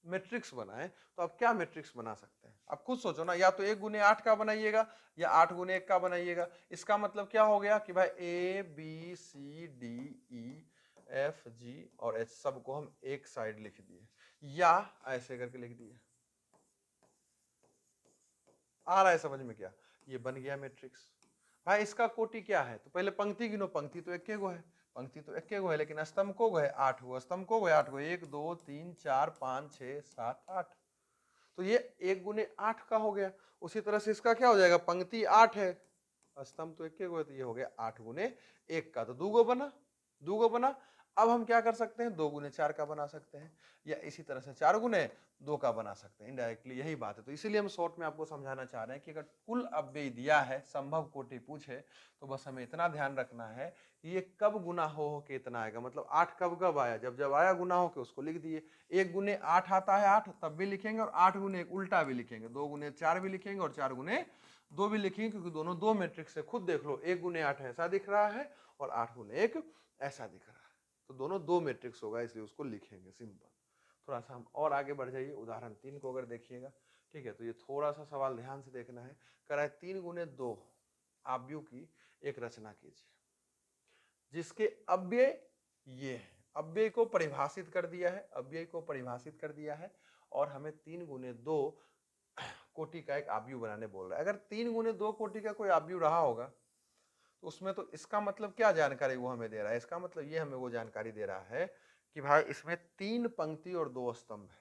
मैट्रिक्स बनाएं तो आप क्या मैट्रिक्स बना सकते हैं, आप खुद सोचो ना। या तो 1 गुने 8 का बनाइएगा या 8 गुने 1 का बनाइएगा। इसका मतलब क्या हो गया कि भाई A, B, C, D, E, F, G और H सबको हम एक साइड लिख दिए, या ऐसे करके लिख दिए। आ रहा है समझ में क्या, ये बन गया मैट्रिक्स। भाई इसका कोटि क्या है, तो पहले पंक्ति गिनो, पंक्ति तो एक गो है, पंक्ति तो एक गो है, लेकिन स्तंभ को गो है 8 गो, स्तंभ को गो है 8 गो, 1 2 3 4 5 6 7 8। तो ये 1 गुने 8 का हो गया। उसी तरह से इसका क्या हो जाएगा, पंक्ति 8 है, स्तंभ तो एक गो है, तो ये हो गया 8 गुने 1 का, तो 2 गो बना, 2 गो बना। अब हम क्या कर सकते हैं, 2 गुने 4 का बना सकते हैं, या इसी तरह से 4 गुने 2 का बना सकते हैं। इनडायरेक्टली यही बात है। तो इसीलिए हम शॉर्ट में आपको समझाना चाह रहे हैं कि अगर कुल अव्यय दिया है, संभव कोटि पूछे, तो बस हमें इतना ध्यान रखना है कि ये कब गुना हो के इतना आएगा। मतलब 8 कब कब आया, जब जब आया गुना हो के उसको लिख दिए। 1 गुने 8 आता है 8 तब भी लिखेंगे, और 8 गुने 1 उल्टा भी लिखेंगे, 2 गुने 4 भी लिखेंगे और 4 गुने 2 भी लिखेंगे, क्योंकि दोनों दो मैट्रिक्स से खुद देख लो, 1 गुने 8 ऐसा दिख रहा है और 8 गुने 1 ऐसा दिख रहा है, तो दोनों दो मैट्रिक्स होगा, इसलिए उसको लिखेंगे, सिंपल। थोड़ा सा हम और आगे बढ़ जाइए, उदाहरण 3 को अगर देखिएगा, ठीक है। तो ये थोड़ा सा सवाल ध्यान से देखना है। कह रहा है 3 गुने 2 आव्यूह की एक रचना कीजिए जिसके अव्यय ये है। अव्यय को परिभाषित कर दिया है, अव्यय को परिभाषित कर दिया है, और हमें 3 गुने 2 कोटि का एक आव्यूह बनाने बोल रहा है। अगर 3 गुने 2 कोटि का कोई आव्यूह रहा होगा तो उसमें तो इसका मतलब क्या जानकारी वो हमें दे रहा है, इसका मतलब ये हमें वो जानकारी दे रहा है कि भाई इसमें 3 पंक्ति और 2 स्तंभ है।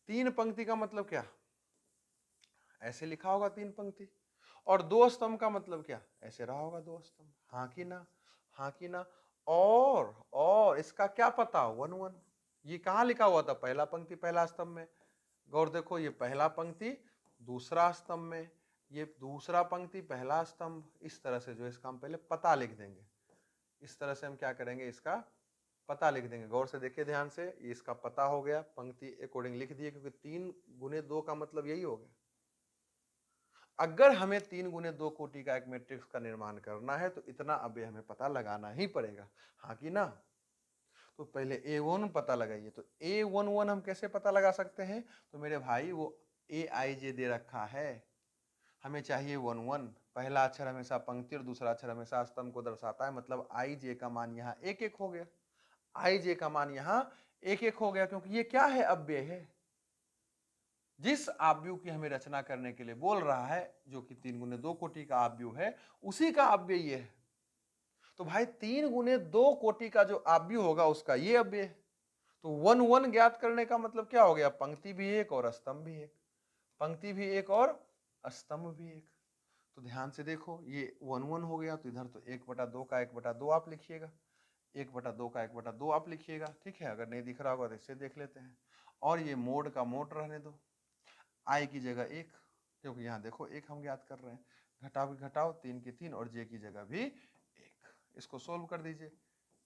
3 पंक्ति का मतलब क्या, ऐसे लिखा होगा 3 पंक्ति, और दो स्तंभ का मतलब क्या, ऐसे रहा होगा दो स्तंभ, हाँ कि ना, हाँ कि ना। और इसका क्या पता, 1 1, ये कहाँ लिखा हुआ था, पहला पंक्ति पहला स्तंभ में। गौर देखो, ये पहला पंक्ति दूसरा स्तंभ में, ये दूसरा पंक्ति पहला स्तंभ। इस तरह से जो इसका हम पहले पता लिख देंगे, इस तरह से हम क्या करेंगे, इसका पता लिख देंगे। गौर से देखिए ध्यान से, ये इसका पता हो गया, पंक्ति अकॉर्डिंग लिख दिए, क्योंकि 3 गुने 2 का मतलब यही हो गया। अगर हमें 3 गुने 2 कोटि का एक मैट्रिक्स का निर्माण करना है तो इतना अव्यय हमें पता लगाना ही पड़ेगा, हाँ कि ना। तो पहले A1 पता लगाइए। तो A11 हम कैसे पता लगा सकते हैं, तो मेरे भाई वो AIJ दे रखा है, हमें चाहिए 1 1। पहला अक्षर हमेशा पंक्ति और दूसरा अक्षर हमेशा स्तंभ को दर्शाता है, मतलब IJ का मान यहाँ 1 1 हो गया, IJ का मान यहाँ 1 1 हो गया, क्योंकि ये क्या है, अव्यय है। जिस आव्यूह की हमें रचना करने के लिए बोल रहा है, जो कि 3 गुने 2 कोटि का आव्यूह है, उसी का अव्यय ये है। तो भाई 3 गुने 2 कोटि का जो आव्यूह होगा उसका ये अव्यय है। तो 1 1 ज्ञात करने का मतलब क्या हो गया, पंक्ति भी एक और स्तंभ भी एक, पंक्ति भी एक और स्तंभ भी एक। तो ध्यान से देखो, ये 1 1 हो गया, तो इधर तो 1/2 का 1/2 आप लिखिएगा, 1/2 का 1/2 आप लिखिएगा, ठीक है। अगर नहीं दिख रहा होगा तो इससे देख लेते हैं। और ये मोड का मोड रहने दो, आई की जगह 1, क्योंकि यहाँ देखो 1 हम ज्ञात कर रहे हैं, घटाओ की घटाओ, 3 की 3, और जे की जगह भी 1। इसको सोल्व कर दीजिए,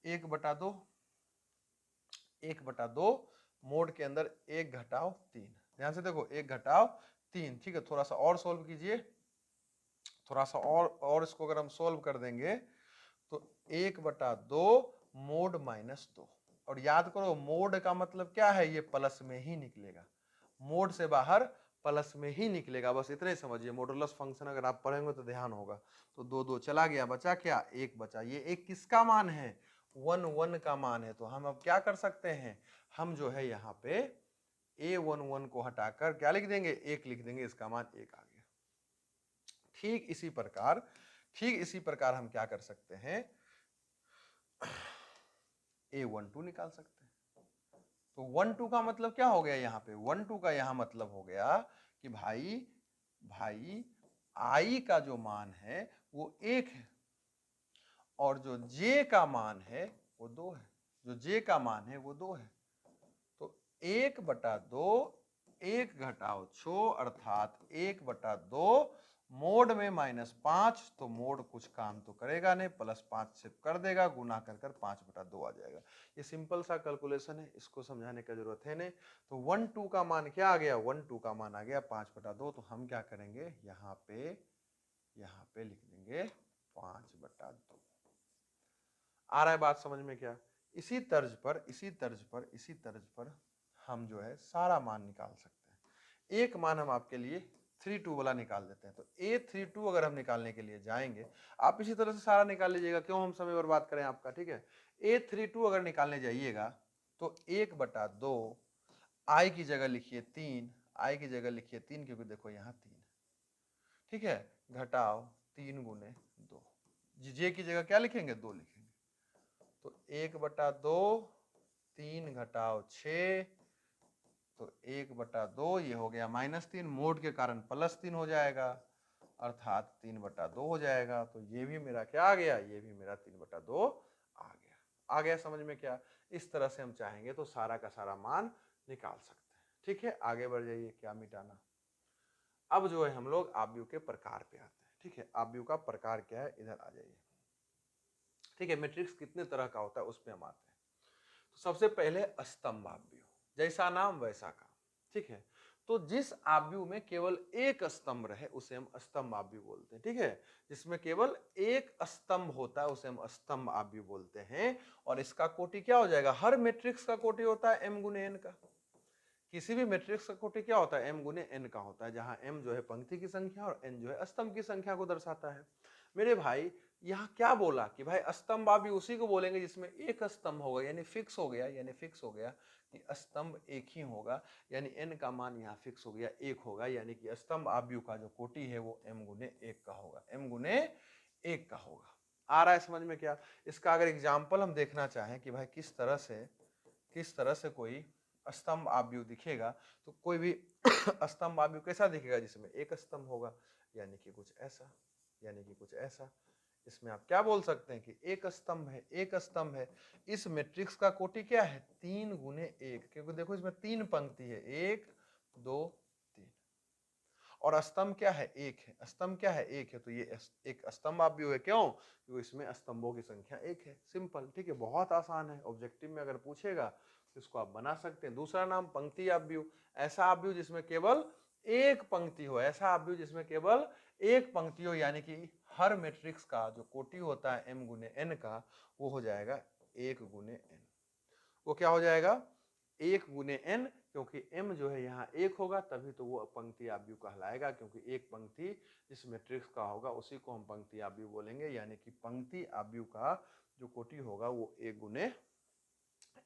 1/2, 1/2 मोड के अंदर 1 घटाओ 3, ध्यान से देखो 1 घटाओ 3, ठीक है। थोड़ा सा और सोल्व कीजिए, थोड़ा सा और इसको अगर हम सोल्व कर देंगे तो 1/2 मोड -2। और याद करो, मोड का मतलब क्या है, ये प्लस में ही निकलेगा, मोड से बाहर प्लस में ही निकलेगा, बस इतना ही समझिए। मॉडुलस फंक्शन अगर आप पढ़ेंगे तो ध्यान होगा। तो 2 2 चला गया, बचा क्या, 1 बचा। ये 1 किसका मान है, 1 1 का मान है। तो हम अब क्या कर सकते हैं, हम जो है यहाँ पे A11 को हटाकर क्या लिख देंगे, 1 लिख देंगे, इसका मान 1 आ गया। ठीक इसी प्रकार हम क्या कर सकते हैं, A12 निकाल सकते हैं। तो 1 2 का मतलब क्या हो गया, यहाँ पे 1 2 का यहाँ मतलब हो गया कि भाई I का जो मान है वो 1 है, और जो J का मान है वो 2 है, जो J का मान है वो 2 है। तो 1/2, 1 घटाओ 6, अर्थात 1/2 मोड में -5, तो मोड कुछ काम तो करेगा नहीं, +5 से कर देगा, गुना कर 5/2 आ जाएगा। ये सिंपल सा कैलकुलेशन है, इसको समझाने की जरूरत है नहीं। तो 1 2 का मान क्या आ गया, 1 2 का मान आ गया 5/2। तो हम क्या करेंगे, यहाँ पे लिख देंगे 5/2। आ रहा है बात समझ में क्या। इसी तर्ज पर हम जो है सारा मान निकाल सकते हैं। एक मान हम आपके लिए 3 2 वाला निकाल देते हैं। तो A32 अगर हम निकालने के लिए जाएंगे, आप इसी तरह से सारा निकाल लीजिएगा, क्यों हम समय बर्बाद करें आपका, ठीक है। A32 अगर निकालने जाइएगा तो 1/2, I की जगह लिखिए 3, I की जगह लिखिए 3, क्योंकि देखो यहाँ 3, ठीक है, घटाओ 3 गुने 2, जे की जगह क्या लिखेंगे, 2 लिखेंगे। तो 1/2, 3 घटाओ 6, तो 1/2 ये हो गया -3, मोड के कारण +3 हो जाएगा, अर्थात 3/2 हो जाएगा। तो ये भी मेरा क्या आ गया, ये भी मेरा 3/2 आ गया समझ में क्या। इस तरह से हम चाहेंगे तो सारा का सारा मान निकाल सकते हैं, ठीक है। आगे बढ़ जाइए, क्या मिटाना। अब जो है हम लोग आव्यूह के प्रकार पे आते हैं, ठीक है। आव्यूह का प्रकार क्या है, इधर आ जाइए, ठीक है। मैट्रिक्स कितने तरह का होता है उस पे हम आते हैं। तो सबसे पहले स्तंभ आव्यूह, जैसा नाम वैसा काम, ठीक है। तो जिस आव्यूह में केवल एक स्तंभ रहे उसे हम स्तंभ आव्यूह बोलते हैं, ठीक है। जिसमें केवल एक स्तंभ होता है उसे हम स्तंभ आव्यूह बोलते हैं। और इसका कोटि क्या हो जाएगा, हर मैट्रिक्स का कोटि होता है m गुने n का। किसी भी मैट्रिक्स का कोटि क्या होता है, m गुने n का होता है, जहां m जो है पंक्ति की संख्या और n जो है स्तंभ की संख्या को दर्शाता है। मेरे भाई यहाँ क्या बोला कि भाई स्तंभ आप भी उसी को बोलेंगे जिसमें एक स्तंभ होगा, यानी फिक्स हो गया, कि स्तंभ एक ही होगा, यानी n का मान यहाँ फिक्स हो गया 1 होगा, यानी कि स्तंभ आव्यूह का जो कोटि है वो m गुने 1 का होगा, m गुने 1 का होगा। आ रहा है समझ में क्या। इसका अगर एग्जाम्पल हम देखना चाहें कि भाई किस तरह से कोई स्तंभ आव्यूह दिखेगा, तो कोई भी स्तंभ आव्यूह कैसा दिखेगा, जिसमें एक स्तंभ होगा, यानी कि कुछ ऐसा, यानी कि कुछ ऐसा। इसमें आप क्या बोल सकते हैं कि एक स्तंभ है, एक स्तंभ है। इस मैट्रिक्स का कोटि क्या है? 3 गुने 1, क्योंकि देखो इसमें 3 पंक्ति है, 1 2 3, और स्तंभ क्या है? एक है। स्तंभ क्या है? एक है। तो ये एक स्तंभ आप भी है। क्यों? क्योंकि इसमें स्तंभों की संख्या एक है। सिंपल, ठीक है, बहुत आसान है। ऑब्जेक्टिव में अगर पूछेगा तो इसको आप बना सकते हैं। दूसरा नाम पंक्ति आव्यूह। ऐसा आव्यूह जिसमें केवल एक पंक्ति हो, ऐसा आव्यूह जिसमें केवल एक पंक्ति हो, यानी कि हर मैट्रिक्स का जो कोटि होता है m गुने n का, वो हो जाएगा 1 गुने n। वो क्या हो जाएगा? 1 गुने n, क्योंकि m जो है यहाँ 1 होगा, तभी तो वो पंक्ति आव्यूह कहलाएगा, क्योंकि एक पंक्ति जिस मैट्रिक्स का होगा उसी को हम पंक्ति आव्यूह बोलेंगे। यानी कि पंक्ति आव्यूह का जो कोटि होगा वो 1 गुने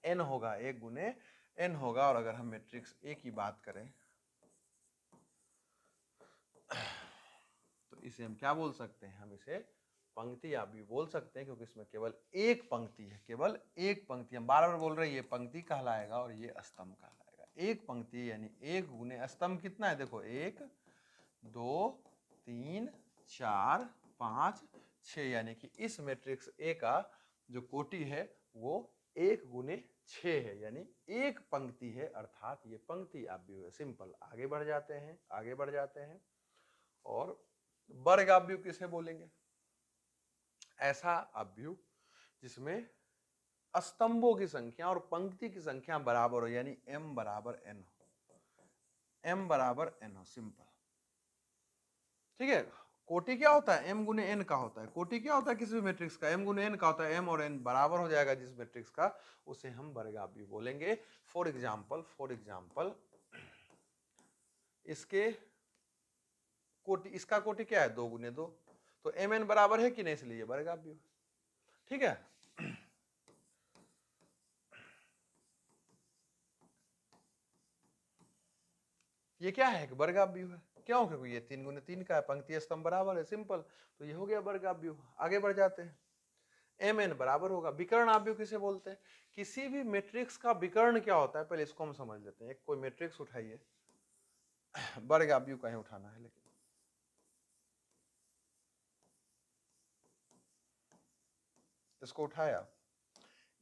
n होगा, 1 गुने n होगा। और अगर हम मैट्रिक्स A की बात करें तो इसे हम क्या बोल सकते हैं? हम इसे पंक्ति आव्यूह बोल सकते हैं, क्योंकि इसमें केवल एक पंक्ति है, केवल एक पंक्ति। हम बार बार बोल रहे हैं ये पंक्ति कहलाएगा और ये स्तंभ कहलाएगा। एक पंक्ति यानी 1 गुने स्तंभ कितना है? देखो 1 2 3 4 5 6, यानी कि इस मैट्रिक्स A का जो कोटि है वो 1 गुने 6 है, यानी एक पंक्ति है, अर्थात ये पंक्ति आव्यूह है। सिंपल। आगे बढ़ जाते हैं, आगे बढ़ जाते हैं। और वर्ग आव्यूह किसे बोलेंगे? ऐसा आव्यूह जिसमें स्तंभों की संख्या और पंक्ति की संख्या बराबर हो, यानी m बराबर n हो, m बराबर n हो। सिंपल, ठीक है। कोटि क्या होता है? m गुने n का होता है। कोटि क्या होता है किसी भी मैट्रिक्स का? m गुने n का होता है। m और n बराबर हो जाएगा जिस मैट्रिक्स का, उसे हम वर्ग आव्यूह बोलेंगे। फॉर एग्जाम्पल इसके कोटि, इसका कोटि क्या है? 2 गुने 2, तो mn बराबर है कि नहीं, इसलिए वर्ग आव्यूह, ठीक है। ये क्या है? वर्ग आव्यूह है। क्यों? क्योंकि ये 3 गुने 3 का है, पंक्ति स्तंभ बराबर है। सिंपल। तो ये हो गया वर्ग आव्यूह। आगे बढ़ जाते हैं। mn बराबर होगा। विकर्ण आव्यूह किसे बोलते हैं? किसी भी मैट्रिक्स का विकर्ण क्या होता है, पहले इसको हम समझ लेते हैं। एक कोई मैट्रिक्स उठाइए, वर्ग आव्यूह कहीं उठाना है, लेकिन इसको उठाया।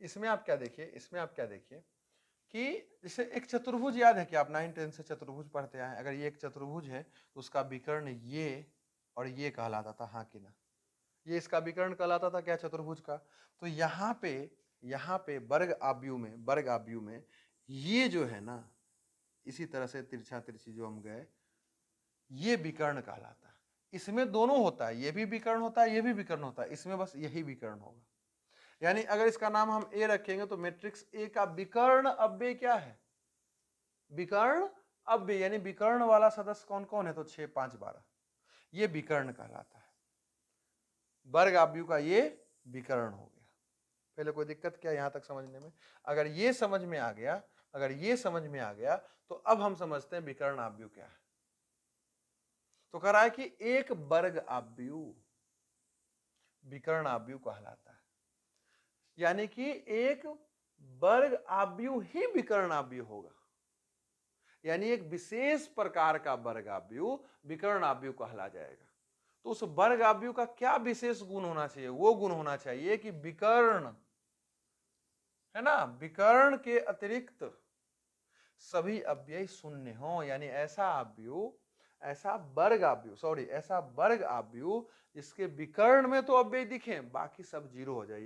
इसमें आप क्या देखिए, इसमें आप क्या देखिए कि जैसे एक चतुर्भुज, याद है कि आप 9 10 से चतुर्भुज पढ़ते आए। अगर ये एक चतुर्भुज है तो उसका विकर्ण ये और ये कहलाता था, हाँ कि ना? ये इसका विकर्ण कहलाता था क्या? चतुर्भुज का। तो यहाँ पे वर्ग आव्यूह में, वर्ग आव्यूह में ये जो है ना, इसी तरह से तिरछा तिरछी जो हम गए, ये विकर्ण कहलाता है। इसमें दोनों होता है, ये भी विकर्ण होता है, ये भी विकर्ण होता है। इसमें बस यही विकर्ण होगा। यानी अगर इसका नाम हम ए रखेंगे तो मैट्रिक्स ए का विकर्ण अव्यय क्या है? विकर्ण अव्यय, यानी विकर्ण वाला सदस्य कौन कौन है? तो 6 5 12, ये विकर्ण कहलाता है। वर्ग आव्यूह का ये विकर्ण हो गया। पहले कोई दिक्कत क्या यहां तक समझने में? अगर ये समझ में आ गया, अगर ये समझ में आ गया, तो अब हम समझते हैं विकर्ण आव्यूह क्या है। तो कह रहा है कि एक वर्ग आव्यूह विकर्ण आव्यूह कहलाता है, यानी कि एक वर्ग आव्यूह ही विकर्ण आव्यूह होगा। यानी एक विशेष प्रकार का वर्ग आव्यूह विकर्ण आव्यूह कहला जाएगा। तो उस वर्ग आव्यूह का क्या विशेष गुण होना चाहिए? वो गुण होना चाहिए कि विकर्ण, है ना, विकर्ण के अतिरिक्त सभी अव्यय शून्य हो। यानी ऐसा आव्यूह, ऐसा वर्ग आव्यूह, सॉरी, ऐसा वर्ग आव्यूह जिसके विकर्ण में तो अव्यय दिखे, बाकी सब जीरो हो जाए।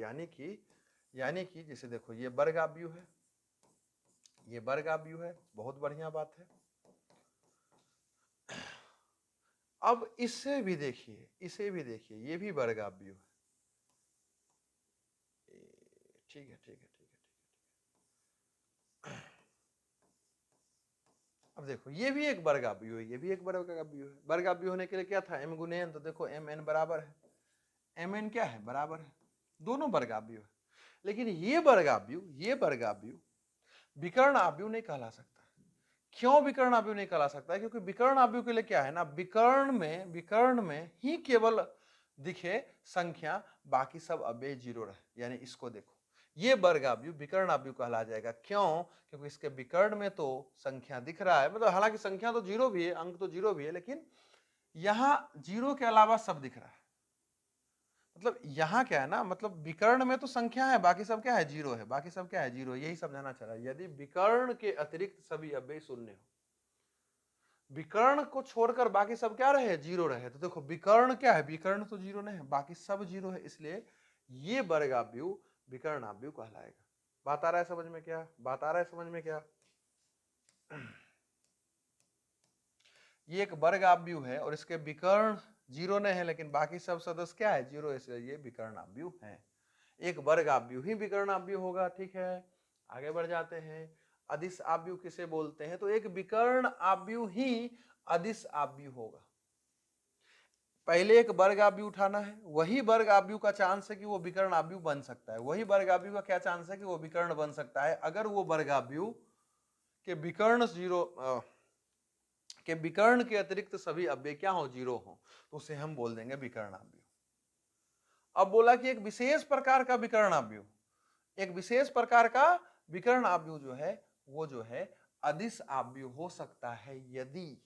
यानी कि जैसे देखो ये वर्ग आव्यूह है, ये वर्ग आव्यूह है, बहुत बढ़िया बात है। अब इससे भी देखिए, इसे भी देखिए, ये भी वर्ग आव्यूह है। ठीक है, ठीक है, ठीक है, ठीक है। अब देखो ये भी एक वर्ग आव्यूह है, ये भी एक वर्ग आव्यूह है। वर्ग आव्यूह होने के लिए क्या था? m गुने n, तो देखो m n बराबर है, m n क्या है? बराबर है। दोनों वर्ग आव्यूह है। लेकिन ये वर्ग आव्यूह विकर्ण आव्यूह नहीं कहला सकता। क्यों विकर्ण आव्यूह नहीं कहला सकता है? क्योंकि विकर्ण आव्यूह के लिए क्या है ना, विकर्ण में ही केवल दिखे संख्या, बाकी सब अव्यय जीरो रहे। यानी इसको देखो, ये वर्ग आव्यूह विकर्ण आव्यूह कहला जाएगा। क्यों? क्योंकि इसके विकर्ण में तो संख्या दिख रहा है, मतलब हालांकि संख्या तो जीरो भी है, अंक तो जीरो भी है, लेकिन यहां जीरो के अलावा सब दिख रहा है, मतलब यहां क्या है ना, मतलब विकर्ण में तो संख्या है, बाकी सब क्या है, जीरो है, बाकी सब क्या है, जीरो, यही समझाना चाह रहा है। यदि विकर्ण के अतिरिक्त सभी अव्यय शून्य हो, विकर्ण को छोड़कर बाकी सब क्या रहे, जीरो रहे, तो देखो विकर्ण क्या है, विकर्ण तो जीरो नहीं है, बाकी सब जीरो है, इसलिए ये वर्गाव्यूह विकर्णाव्यूह कहलाएगा। बात आ रहा है समझ में क्या, बात आ रहा है समझ में क्या? ये एक वर्गाव्यूह है और इसके विकर्ण जीरो नहीं है, लेकिन बाकी सब सदस्य क्या है, जीरो, इसलिए ये विकर्णाव्यूह है। एक वर्गाव्यूह ही विकर्णाव्यूह होगा, ठीक है। आगे बढ़ जाते हैं। अदिश आव्यूह किसे बोलते हैं, तो एक विकर्ण आव्यूह ही अदिश आव्यूह होगा। पहले एक वर्ग आव्यूह उठाना है, वही वर्ग आव्यूह का चांस है कि वो विकर्ण आव्यूह बन सकता है, वही वर्ग आव्यूह का क्या चांस है कि वो विकर्ण बन सकता है, अगर वो वर्ग आव्यूह के विकर्ण जीरो के विकर्ण के अतिरिक्त सभी अव्यय क्या हो, जीरो हो, तो उसे हम बोल देंगे विकर्णाव्यूह। अब बोला कि एक विशेष प्रकार का विकर्णाव्यूह, एक विशेष प्रकार का विकर्णाव्यूह जो है वो जो है अदिश आव्यूह हो सकता है, यदि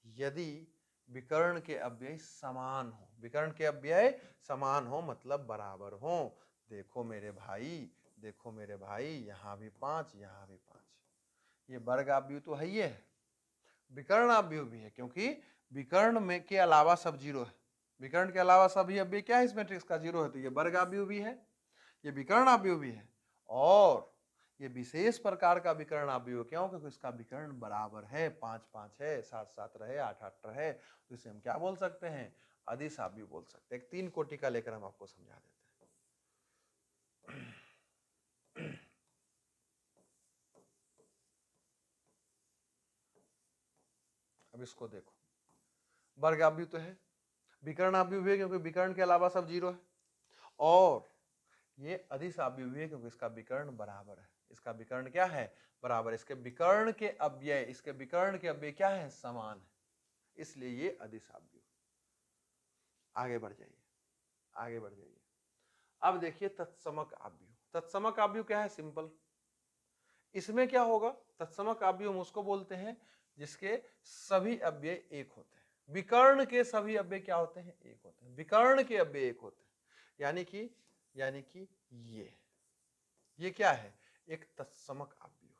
यदि विकर्ण के अव्यय समान हो, विकर्ण के अव्यय समान हो मतलब बराबर हो। देखो मेरे भाई, देखो मेरे भाई, यहां भी 5, यहां भी 5, ये वर्ग आव्यूह तो है, ये विकर्ण आव्यूह भी है, क्योंकि विकर्ण में के अलावा सब जीरो है, विकर्ण के अलावा सभी अव्यय क्या है इस मैट्रिक्स का, जीरो है, तो ये वर्ग आव्यूह भी है, ये विकर्ण आव्यूह भी है, और ये विशेष प्रकार का विकर्ण आव्यूह क्यों, क्योंकि इसका विकर्ण बराबर है, 5 5 है, 7 7 रहे, 8 8 रहे, तो इसे हम क्या बोल सकते हैं, अदिश आव्यूह बोल सकते हैं। एक 3 कोटि का लेकर हम आपको समझा देते हैं। अब इसको देखो, वर्ग आव्यूह तो है, विकर्ण आव्यूह भी है क्योंकि विकर्ण के अलावा सब जीरो है, और ये अदिश आव्यूह भी है क्योंकि इसका विकर्ण बराबर है, इसका विकर्ण क्या है, बराबर, इसके विकर्ण के अव्यय, इसके विकर्ण के अव्यय क्या है, समान है, इसलिए ये अदिश आव्यूह। आगे बढ़ जाइए, आगे बढ़ जाइए। अब देखिए तत्समक आव्यूह, तत्समक आव्यूह क्या है, सिंपल, इसमें क्या होगा, तत्समक आव्यूह हम उसको बोलते हैं जिसके सभी अव्यय एक होते हैं, विकर्ण के सभी अव्यय क्या होते हैं, एक होते हैं, विकर्ण के अव्यय एक होते हैं, यानी कि ये क्या है, एक तत्समक आव्यूह।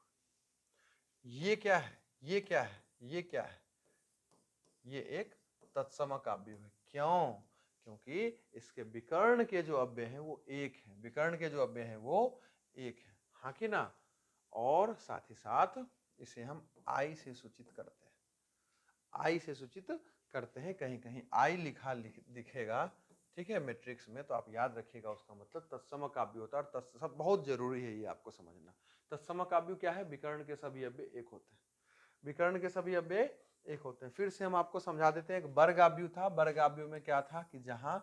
ये क्या है, ये क्या है, ये क्या है, ये एक तत्समक आव्यूह है, क्यों, क्योंकि इसके विकर्ण के जो अव्यय हैं वो एक है, विकर्ण के जो अव्यय हैं वो एक है, हाँ कि ना। और साथ ही साथ इसे हम आई से सूचित करते हैं, आई से सूचित करते हैं, कहीं कहीं आई लिखा दिखेगा, ठीक है, मैट्रिक्स में, तो आप याद रखिएगा, उसका मतलब तत्समक आव्यूह होता है, और सब बहुत जरूरी है ये आपको समझना। तत्समक आव्यूह क्या है, विकर्ण के सभी अव्यय एक होते हैं, विकर्ण के सभी अव्यय एक होते हैं। फिर से हम आपको समझा देते हैं, एक वर्ग आव्यूह था, वर्ग आव्यूह में क्या था कि जहां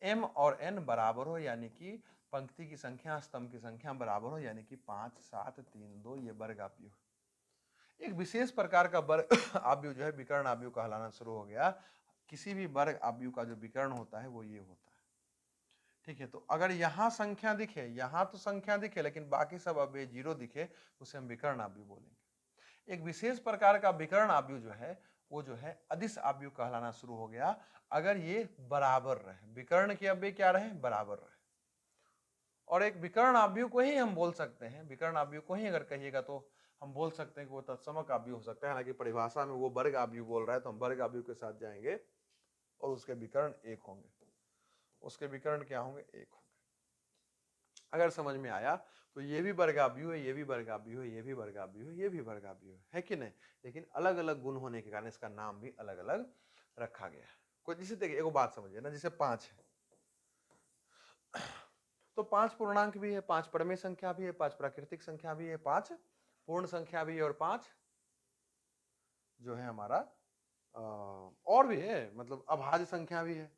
m और n बराबर हो, यानी कि पंक्ति की संख्या स्तंभ की संख्या बराबर हो, यानी कि 5 7 3 2, ये वर्ग आव्यूह। एक विशेष प्रकार का वर्ग आव्यूह जो है विकर्ण आव्यूह कहलाना शुरू हो गया, किसी भी वर्ग आव्यूह का जो विकर्ण होता है वो ये होता है, ठीक है। तो अगर यहाँ संख्या दिखे, यहाँ तो संख्या दिखे लेकिन बाकी सब अव्यय जीरो दिखे, उसे हम विकर्ण आव्यूह बोलेंगे। एक विशेष प्रकार का विकर्ण आव्यूह जो है वो जो है अदिश आव्यूह कहलाना शुरू हो गया, अगर ये बराबर रहे, विकर्ण के अव्यय क्या रहे, बराबर रहे। और एक विकर्ण आव्यूह को ही हम बोल सकते हैं, विकर्ण आव्यूह को ही अगर कहिएगा तो हम बोल सकते हैं कि वो तत्समक आव्यूह हो सकता है, हालांकि परिभाषा में वो वर्ग आव्यूह बोल रहा है, तो हम वर्ग आव्यूह के साथ जाएंगे और उसके विकर्ण एक होंगे, उसके विकर्ण क्या होंगे, एक होंगे। अगर समझ में आया तो ये भी वर्गाव्यूह है, ये भी वर्गाव्यूह है, ये भी वर्गाव्यूह है, ये भी वर्गाव्यूह है कि नहीं, लेकिन अलग अलग गुण होने के कारण इसका नाम भी अलग अलग रखा गया है। कोई जिसे देखिए, एक बात समझिए ना, जैसे 5 है तो 5 पूर्णांक भी है, 5 परमेय संख्या भी है, 5 प्राकृतिक संख्या भी है, 5 पूर्ण संख्या भी है, और 5 जो है हमारा और भी है, मतलब अभाज्य संख्या भी है,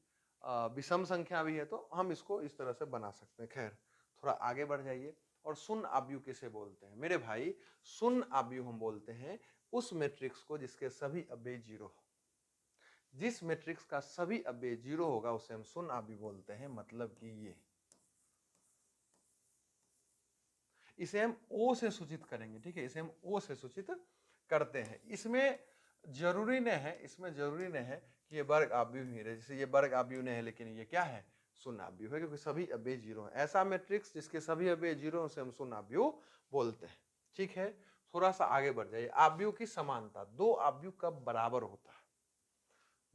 विषम संख्या भी है, तो हम इसको इस तरह से बना सकते हैं। खैर थोड़ा आगे बढ़ जाइए। और शून्य आव्यूह किसे बोलते हैं मेरे भाई, शून्य आव्यूह हम बोलते हैं उस मैट्रिक्स को जिसके सभी अव्यय जीरो हो, जिस मैट्रिक्स का सभी अव्यय जीरो होगा उसे हम शून्य आव्यूह बोलते हैं, मतलब कि ये, इसे हम ओ से सूचित करेंगे, ठीक है, इसे हम ओ से सूचित करते हैं। इसमें जरूरी नहीं है, इसमें जरूरी नहीं है ये वर्ग आव्यूह ही है, जैसे ये वर्ग आव्यूह नहीं है लेकिन ये क्या है, शून्य आव्यूह है, क्योंकि सभी अव्यय जीरो है। ऐसा मैट्रिक्स जिसके सभी अव्यय जीरो उसे हम शून्य आव्यूह बोलते हैं। ठीक है, थोड़ा सा आगे बढ़ जाइए। आव्यूह की समानता, दो आव्यूह कब बराबर होता है,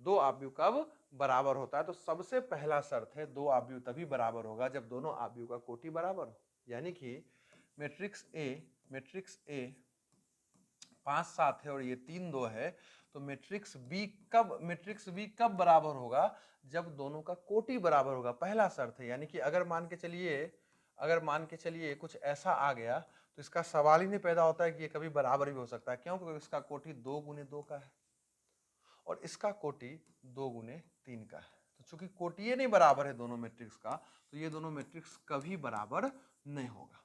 दो आव्यूह कब बराबर होता है, तो सबसे पहला शर्त है दो आव्यूह तभी बराबर होगा जब दोनों आव्यूह का कोटि बराबर हो। यानी कि मैट्रिक्स ए 5 7 है और ये 3 2 है, तो मैट्रिक्स बी कब बराबर होगा, जब दोनों का कोटि बराबर होगा, पहला शर्त है। यानी कि अगर मान के चलिए कुछ ऐसा आ गया तो इसका सवाल ही नहीं पैदा होता है कि ये कभी बराबर भी हो सकता है। क्यों? क्योंकि इसका कोटि 2 गुने 2 का है और इसका कोटि 2 गुने 3 का है। तो चूंकि कोटि नहीं बराबर है दोनों मैट्रिक्स का, तो ये दोनों मैट्रिक्स कभी बराबर नहीं होगा।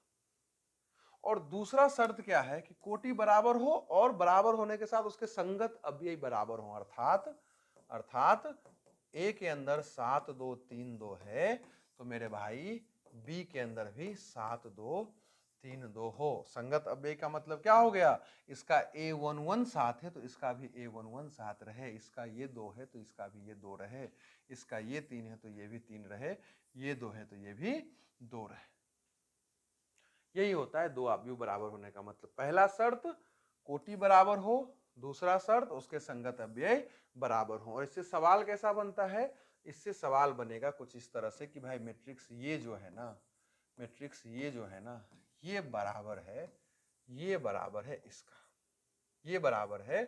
और दूसरा शर्त क्या है कि कोटि बराबर हो और बराबर होने के साथ उसके संगत अव्यय बराबर हो, अर्थात ए के अंदर 7 2 3 2 है तो मेरे भाई बी के अंदर भी 7 2 3 2 हो। संगत अव्यय का मतलब क्या हो गया, इसका a11 7 है तो इसका भी a11 7 रहे, इसका ये 2 है तो इसका भी ये 2 रहे, इसका ये 3 है तो ये भी 3 रहे, ये 2 है तो ये भी 2 रहे। यही होता है दो आव्यूह बराबर होने का मतलब। पहला शर्त कोटि बराबर हो, दूसरा शर्त उसके संगत अव्यय बराबर हो। और इससे सवाल कैसा बनता है, इससे सवाल बनेगा कुछ इस तरह से कि भाई मैट्रिक्स ये जो है ना, मैट्रिक्स ये जो है ना, ये बराबर है, ये बराबर है इसका, ये बराबर है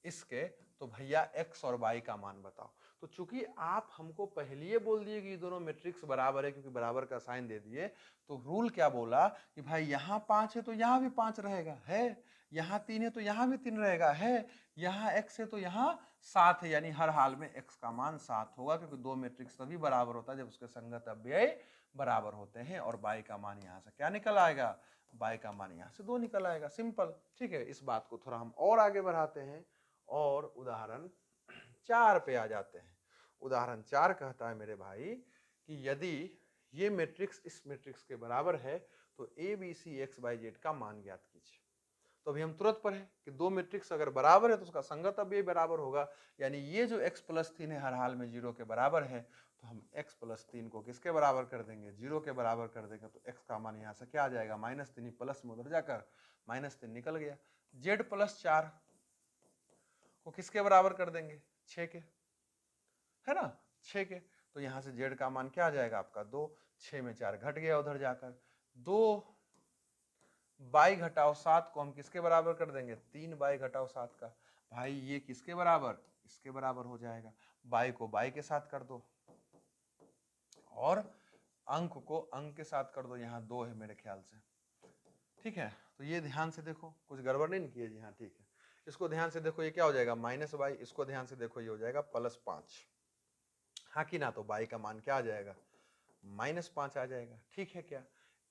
इसके, तो भैया x और y का मान बताओ। तो चूंकि आप हमको पहले ही बोल दिए कि ये दोनों मैट्रिक्स बराबर है, क्योंकि बराबर का साइन दे दिए, तो रूल क्या बोला कि भाई यहाँ 5 है तो यहाँ भी 5 रहेगा, है यहाँ 3 है तो यहाँ भी 3 रहेगा, है यहाँ x है तो यहाँ 7 है, यानी हर हाल में x का मान 7 होगा, क्योंकि दो मैट्रिक्स तभी बराबर होता है जब उसके संगत अव्यय बराबर होते हैं। और y का मान यहाँ से क्या निकल आएगा, y का मान यहाँ से 2 निकल आएगा, सिंपल। ठीक है, इस बात को थोड़ा हम और आगे बढ़ाते हैं और उदाहरण 4 पे आ जाते हैं। उदाहरण 4 कहता है मेरे भाई कि यदि ये मैट्रिक्स इस मैट्रिक्स के बराबर है तो a b c x y z का मान ज्ञात कीजिए। तो अभी हम तुरंत पढ़े कि दो मैट्रिक्स अगर बराबर है तो उसका संगत अव्यय बराबर होगा, यानी ये जो x प्लस 3 है हर हाल में 0 के बराबर है, तो हम x प्लस 3 को किसके बराबर कर देंगे, 0 के बराबर कर देंगे, तो x का मान यहाँ से क्या आ जाएगा, -3, प्लस में उधर जाकर -3 निकल गया। z प्लस 4 को किसके बराबर कर देंगे, 6 के, है ना, 6 के, तो यहाँ से z का मान क्या आ जाएगा आपका 2, 6 में 4 घट गया उधर जाकर, 2 बाई घटाओ 7 को हम किसके बराबर कर देंगे, 3 बाई घटाओ 7 का, भाई ये किसके बराबर, इसके बराबर हो जाएगा। बाई को बाई के साथ कर दो और अंक को अंक के साथ कर दो, यहाँ 2 है मेरे ख्याल से। ठीक है, तो ये ध्यान से देखो, कुछ गड़बड़ नहीं किए जी, हाँ ठीक है। इसको ध्यान से देखो, ये क्या हो जाएगा -y, इसको ध्यान से देखो, ये हो जाएगा +5, हाँ कि ना, तो y का मान क्या आ जाएगा, -5 आ जाएगा। ठीक है क्या,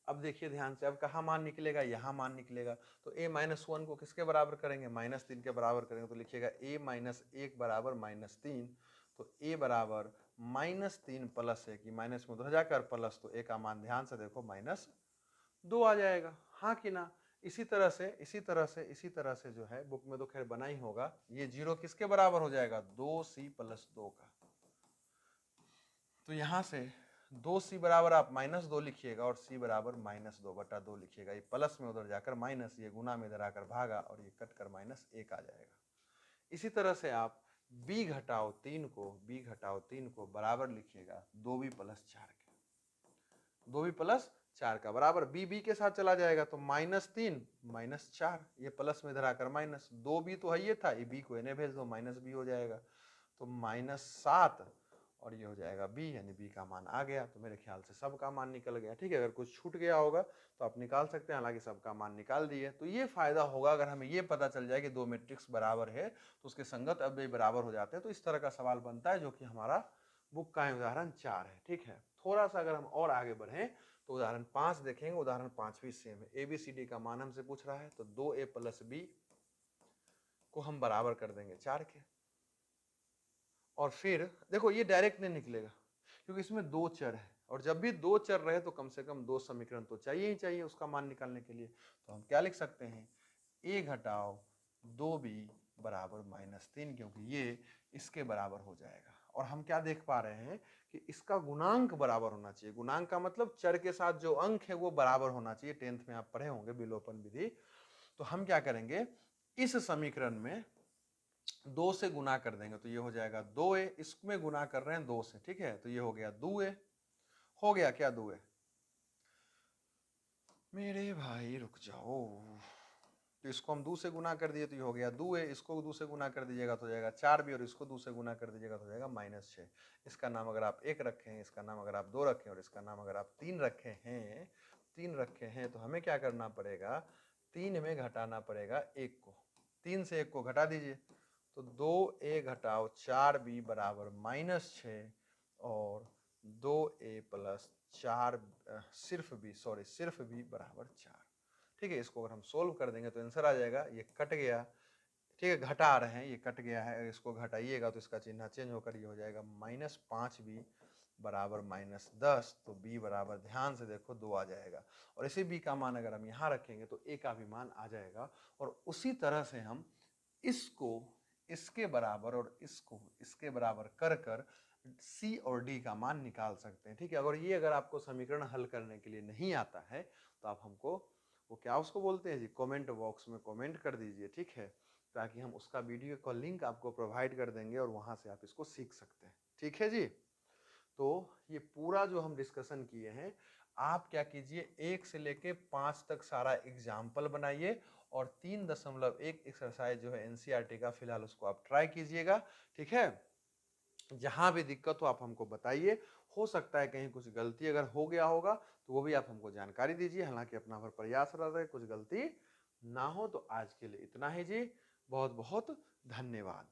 अब देखिए ध्यान से, अब कहाँ मान निकलेगा, यहाँ मान निकलेगा, तो a-1 को किसके बराबर करेंगे, -3 के बराबर करेंगे, तो लिखिएगा a-1 बराबर -3, तो a बराबर -3 प्लस 1, माइनस में उधर जाकर प्लस, तो a का मान ध्यान से देखो -2 आ जाएगा, हाँ कि ना। इसी तरह से जो है बुक में तो खैर बना ही होगा, ये 0 किसके बराबर हो जाएगा, 2c + 2 का। तो यहां से 2c बराबर आप -2 लिखिएगा और c बराबर -2/2 लिखिएगा, ये प्लस में उधर जाकर माइनस, ये गुना में इधर आकर भागा और ये कट कर -1 आ जाएगा। इसी तरह से आप b घटाओ 3 को बराबर लिखिएगा 2b + 4 के, 2b + 4 का बराबर b के साथ चला जाएगा तो -3 -4, ये प्लस में इधर आकर माइनस, 2b तो है ये था, ये b को इन्हें भेज दो, -b हो जाएगा, तो -7 और ये हो जाएगा b, यानी b का मान आ गया। तो मेरे ख्याल से सबका मान निकल गया। ठीक है, अगर कुछ छूट गया होगा तो आप निकाल सकते हैं, हालांकि सबका मान निकाल दिए। तो ये फायदा होगा अगर हमें ये पता चल जाए कि दो मैट्रिक्स बराबर है तो उसके संगत अव्यय बराबर हो जाते हैं, तो इस तरह का सवाल बनता है, जो कि हमारा बुक का उदाहरण 4 है। ठीक है, थोड़ा सा अगर हम और आगे बढ़े तो उदाहरण 5 देखेंगे। उदाहरण 5 भी सेम है, ABCD का मान हमसे पूछ रहा है, तो 2a + b को हम बराबर कर देंगे 4 के, और फिर देखो ये डायरेक्ट नहीं निकलेगा क्योंकि इसमें दो चर है, और जब भी दो चर रहे तो कम से कम दो समीकरण तो चाहिए ही चाहिए उसका मान निकालने के लिए। तो हम क्या लिख सकते हैं, a घटाओ 2b बराबर -3, क्योंकि ये इसके बराबर हो जाएगा। और हम क्या देख पा रहे हैं कि इसका गुणांक बराबर होना चाहिए। गुणांक का मतलब चर के साथ जो अंक है वो बराबर होना चाहिए। 10th में आप पढ़े होंगे विलोपन विधि। तो हम क्या करेंगे, इस समीकरण में 2 से गुना कर देंगे तो ये हो जाएगा 2a, इसमें गुना कर रहे हैं 2 से, ठीक है, तो ये हो गया 2a। हो गया क्या 2a? मेरे भाई रुक जाओ, तो इसको हम 2 से गुना कर दिए तो ये हो गया 2a, इसको 2 से गुना कर दीजिएगा तो हो जाएगा 4b, और इसको 2 से गुना कर दीजिएगा तो हो जाएगा -6। इसका नाम अगर आप 1 रखे हैं, इसका नाम अगर आप 2 रखें, और इसका नाम अगर आप 3 रखे हैं तो हमें क्या करना पड़ेगा, 3 में घटाना पड़ेगा 1 को। 3 से 1 को घटा दीजिए तो 2a घटाओ 4b बराबर -6, और 2a प्लस 4 सिर्फ b बराबर 4। ठीक है, इसको अगर हम सोल्व कर देंगे तो आंसर आ जाएगा, ये कट गया, ठीक है, घटा रहे हैं, ये कट गया है, इसको घटाइएगा तो इसका चिन्ह चेंज होकर ये हो जाएगा -5b बराबर -10, तो b बराबर, ध्यान से देखो, 2 आ जाएगा। और इसी b का मान अगर हम यहाँ रखेंगे तो a का भी मान आ जाएगा। और उसी तरह से हम इसको इसके बराबर और इसको इसके बराबर कर कर c और d का मान निकाल सकते हैं। ठीक है, अगर आपको समीकरण हल करने के लिए नहीं आता है तो आप हमको, वो क्या उसको बोलते हैं जी, कमेंट बॉक्स में कमेंट कर दीजिए, ठीक है, ताकि हम उसका वीडियो का लिंक आपको प्रोवाइड कर देंगे और वहां से आप इसको सीख सकते हैं। ठीक है जी। तो ये पूरा जो हम डिस्कशन किए हैं, आप क्या कीजिए, 1 से लेके 5 तक सारा एग्जाम्पल बनाइए, और 3.1 एक्सरसाइज जो है एनसीईआरटी का, फिलहाल उसको आप ट्राई कीजिएगा। ठीक है, जहां भी दिक्कत हो आप हमको बताइए। हो सकता है कहीं कुछ गलती अगर हो गया होगा तो वो भी आप हमको जानकारी दीजिए। हालांकि अपना भर प्रयास रहा है कुछ गलती ना हो। तो आज के लिए इतना ही जी, बहुत बहुत धन्यवाद।